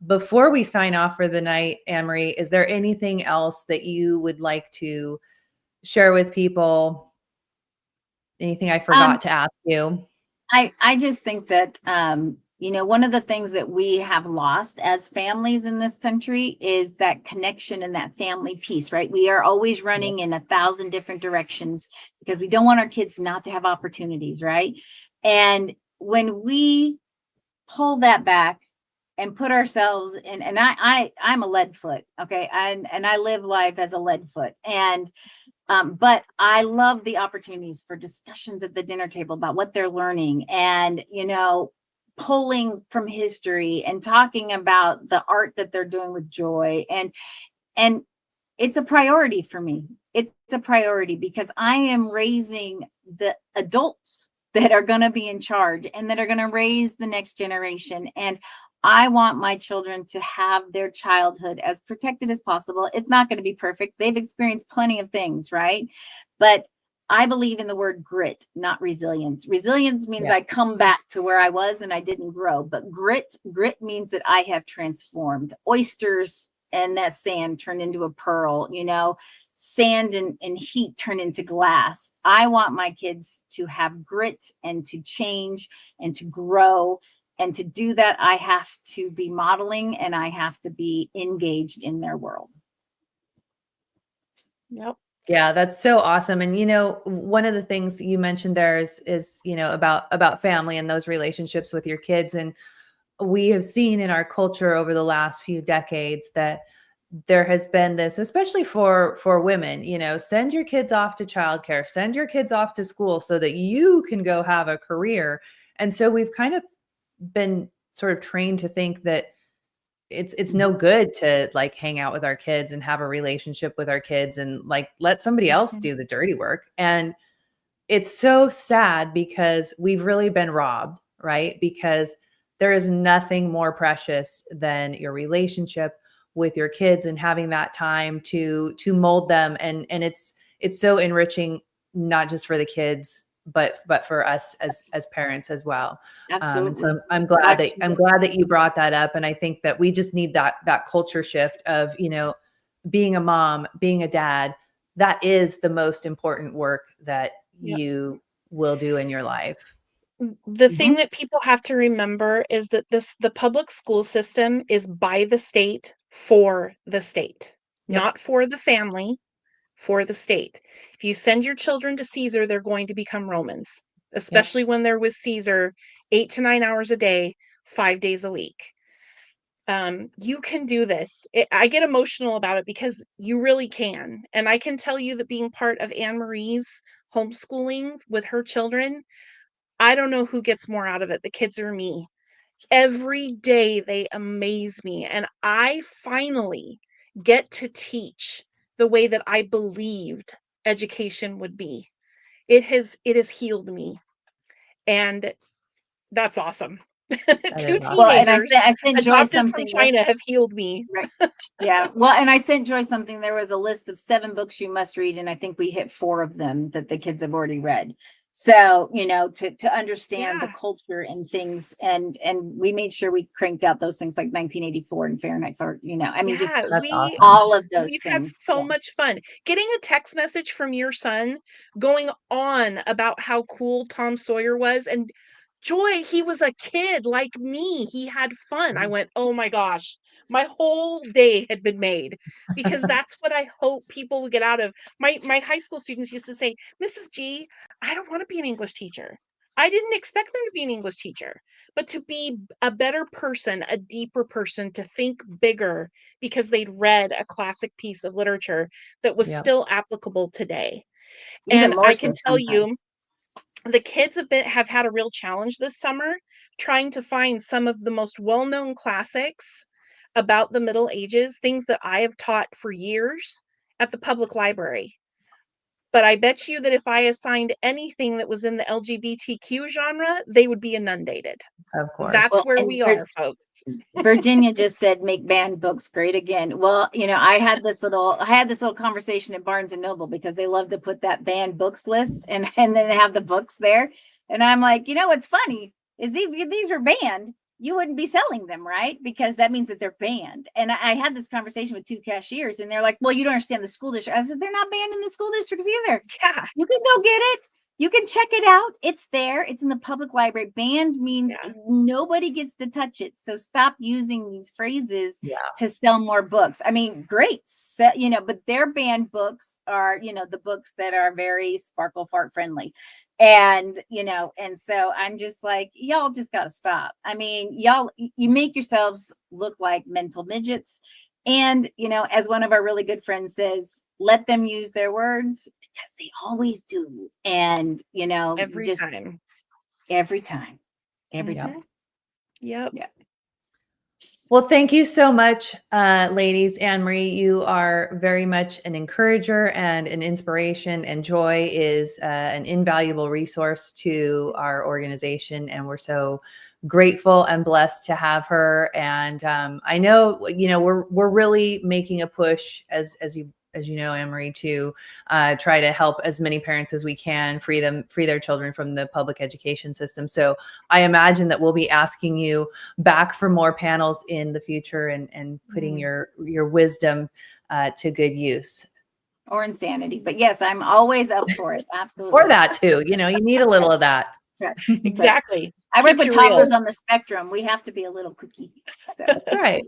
Before we sign off for the night, Anne-Marie, is there anything else that you would like to share with people? Anything I Um, forgot to ask you? I just think that one of the things that we have lost as families in this country is that connection and that family piece, right? We are always Yeah. running in 1,000 different directions because we don't want our kids not to have opportunities, right? And when we pull that back and put ourselves in, and I'm a lead foot, okay, and I live life as a lead foot, and but I love the opportunities for discussions at the dinner table about what they're learning and, pulling from history and talking about the art that they're doing with joy. And it's a priority for me. It's a priority because I am raising the adults that are going to be in charge and that are going to raise the next generation. And I want my children to have their childhood as protected as possible. It's not going to be perfect. They've experienced plenty of things, right? But I believe in the word grit, not resilience. Resilience means Yeah. I come back to where I was and I didn't grow. But grit means that I have transformed. Oysters and that sand turn into a pearl, sand and heat turn into glass. I want my kids to have grit and to change and to grow. And to do that, I have to be modeling and I have to be engaged in their world. Yep. Yeah, that's so awesome. And one of the things you mentioned there is about family and those relationships with your kids. And we have seen in our culture over the last few decades that there has been this, especially for women, send your kids off to childcare, send your kids off to school so that you can go have a career. And so we've kind of been sort of trained to think that it's no good to like hang out with our kids and have a relationship with our kids and like let somebody else do the dirty work. And it's so sad because we've really been robbed, right? Because there is nothing more precious than your relationship with your kids and having that time to mold them. And it's so enriching, not just for the kids, but for us as parents as well. And so Absolutely. I'm glad that you brought that up. And I think that we just need that culture shift of, you know, being a mom, being a dad. That is the most important work that Yep. you will do in your life. The thing that people have to remember is that the public school system is by the state for the state, not for the family, for the state. If you send your children to Caesar, they're going to become Romans, especially when they're with Caesar 8 to 9 hours a day, 5 days a week. You can do this. I get emotional about it because you really can. And I can tell you that being part of AnnMarie's homeschooling with her children, I don't know who gets more out of it, the kids or me. Every day they amaze me, and I finally get to teach the way that I believed education would be. It has healed me, and that's awesome. That Two is awesome. Well, and teenagers I sent Joy adopted from something China have healed me. Right. Yeah. Well, and I sent Joy something. There was a list of 7 books you must read, and I think we hit 4 of them that the kids have already read. So, you know, to understand the Yeah. culture and things, and we made sure we cranked out those things like 1984 and Fahrenheit, you know, I mean, just Yeah, That's awesome. all of those we've had things. so much fun. Getting a text message from your son going on about how cool Tom Sawyer was, and Joy, he was a kid like me. He had fun. I went, "Oh my gosh." My whole day had been made because that's what I hope people would get out of. My high school students used to say, "Mrs. G, I don't want to be an English teacher." I didn't expect them to be an English teacher, but to be a better person, a deeper person, to think bigger because they'd read a classic piece of literature that was Yep. still applicable today. Even And more I so can tell sometimes. you, the kids have had a real challenge this summer trying to find some of the most well-known classics about the Middle Ages, things that I have taught for years at the public library. But I bet you that if I assigned anything that was in the LGBTQ genre, they would be inundated. Of course. That's Well, where and we are, folks. Virginia just said make banned books great again. Well, you know, I had this little conversation at Barnes and Noble because they love to put that banned books list and then they have the books there. And I'm like, you know, what's funny is if these were banned, you wouldn't be selling them, right? Because that means that they're banned. And I had this conversation with 2 cashiers and they're like, well, you don't understand the school district. I said, they're not banned in the school districts either. Yeah. You can go get it. You can check it out. It's there. It's in the public library. Banned means nobody gets to touch it. So stop using these phrases to sell more books. I mean, great, you know, but their banned books are, you know, the books that are very sparkle fart friendly. And, you know, and so I'm just like, y'all just got to stop. I mean, y'all, you make yourselves look like mental midgets. And, you know, as one of our really good friends says, let them use their words because they always do. And, you know, Every time. Every time. Yep. Yeah. Well, thank you so much, ladies. AnnMarie, you are very much an encourager and an inspiration, and Joy is an invaluable resource to our organization, and we're so grateful and blessed to have her. And I know, you know, we're really making a push as you know, AnnMarie, to try to help as many parents as we can free their children from the public education system. So I imagine that we'll be asking you back for more panels in the future and putting your wisdom to good use. Or insanity. But yes, I'm always up for it. Absolutely. Or that too. You know, you need a little of that. Exactly. I work with Keeps you toddlers real. on the spectrum. We have to be a little kooky. So That's right.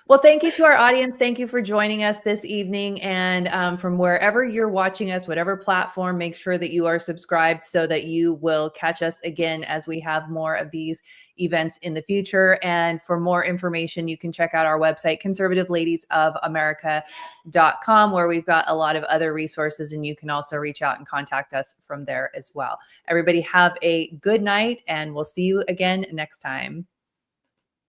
Well, thank you to our audience. Thank you for joining us this evening. And from wherever you're watching us, whatever platform, make sure that you are subscribed so that you will catch us again as we have more of these events in the future. And for more information, you can check out our website, conservativeladiesofamerica.com, where we've got a lot of other resources, and you can also reach out and contact us from there as well. Everybody have a good night, and we'll see you again next time.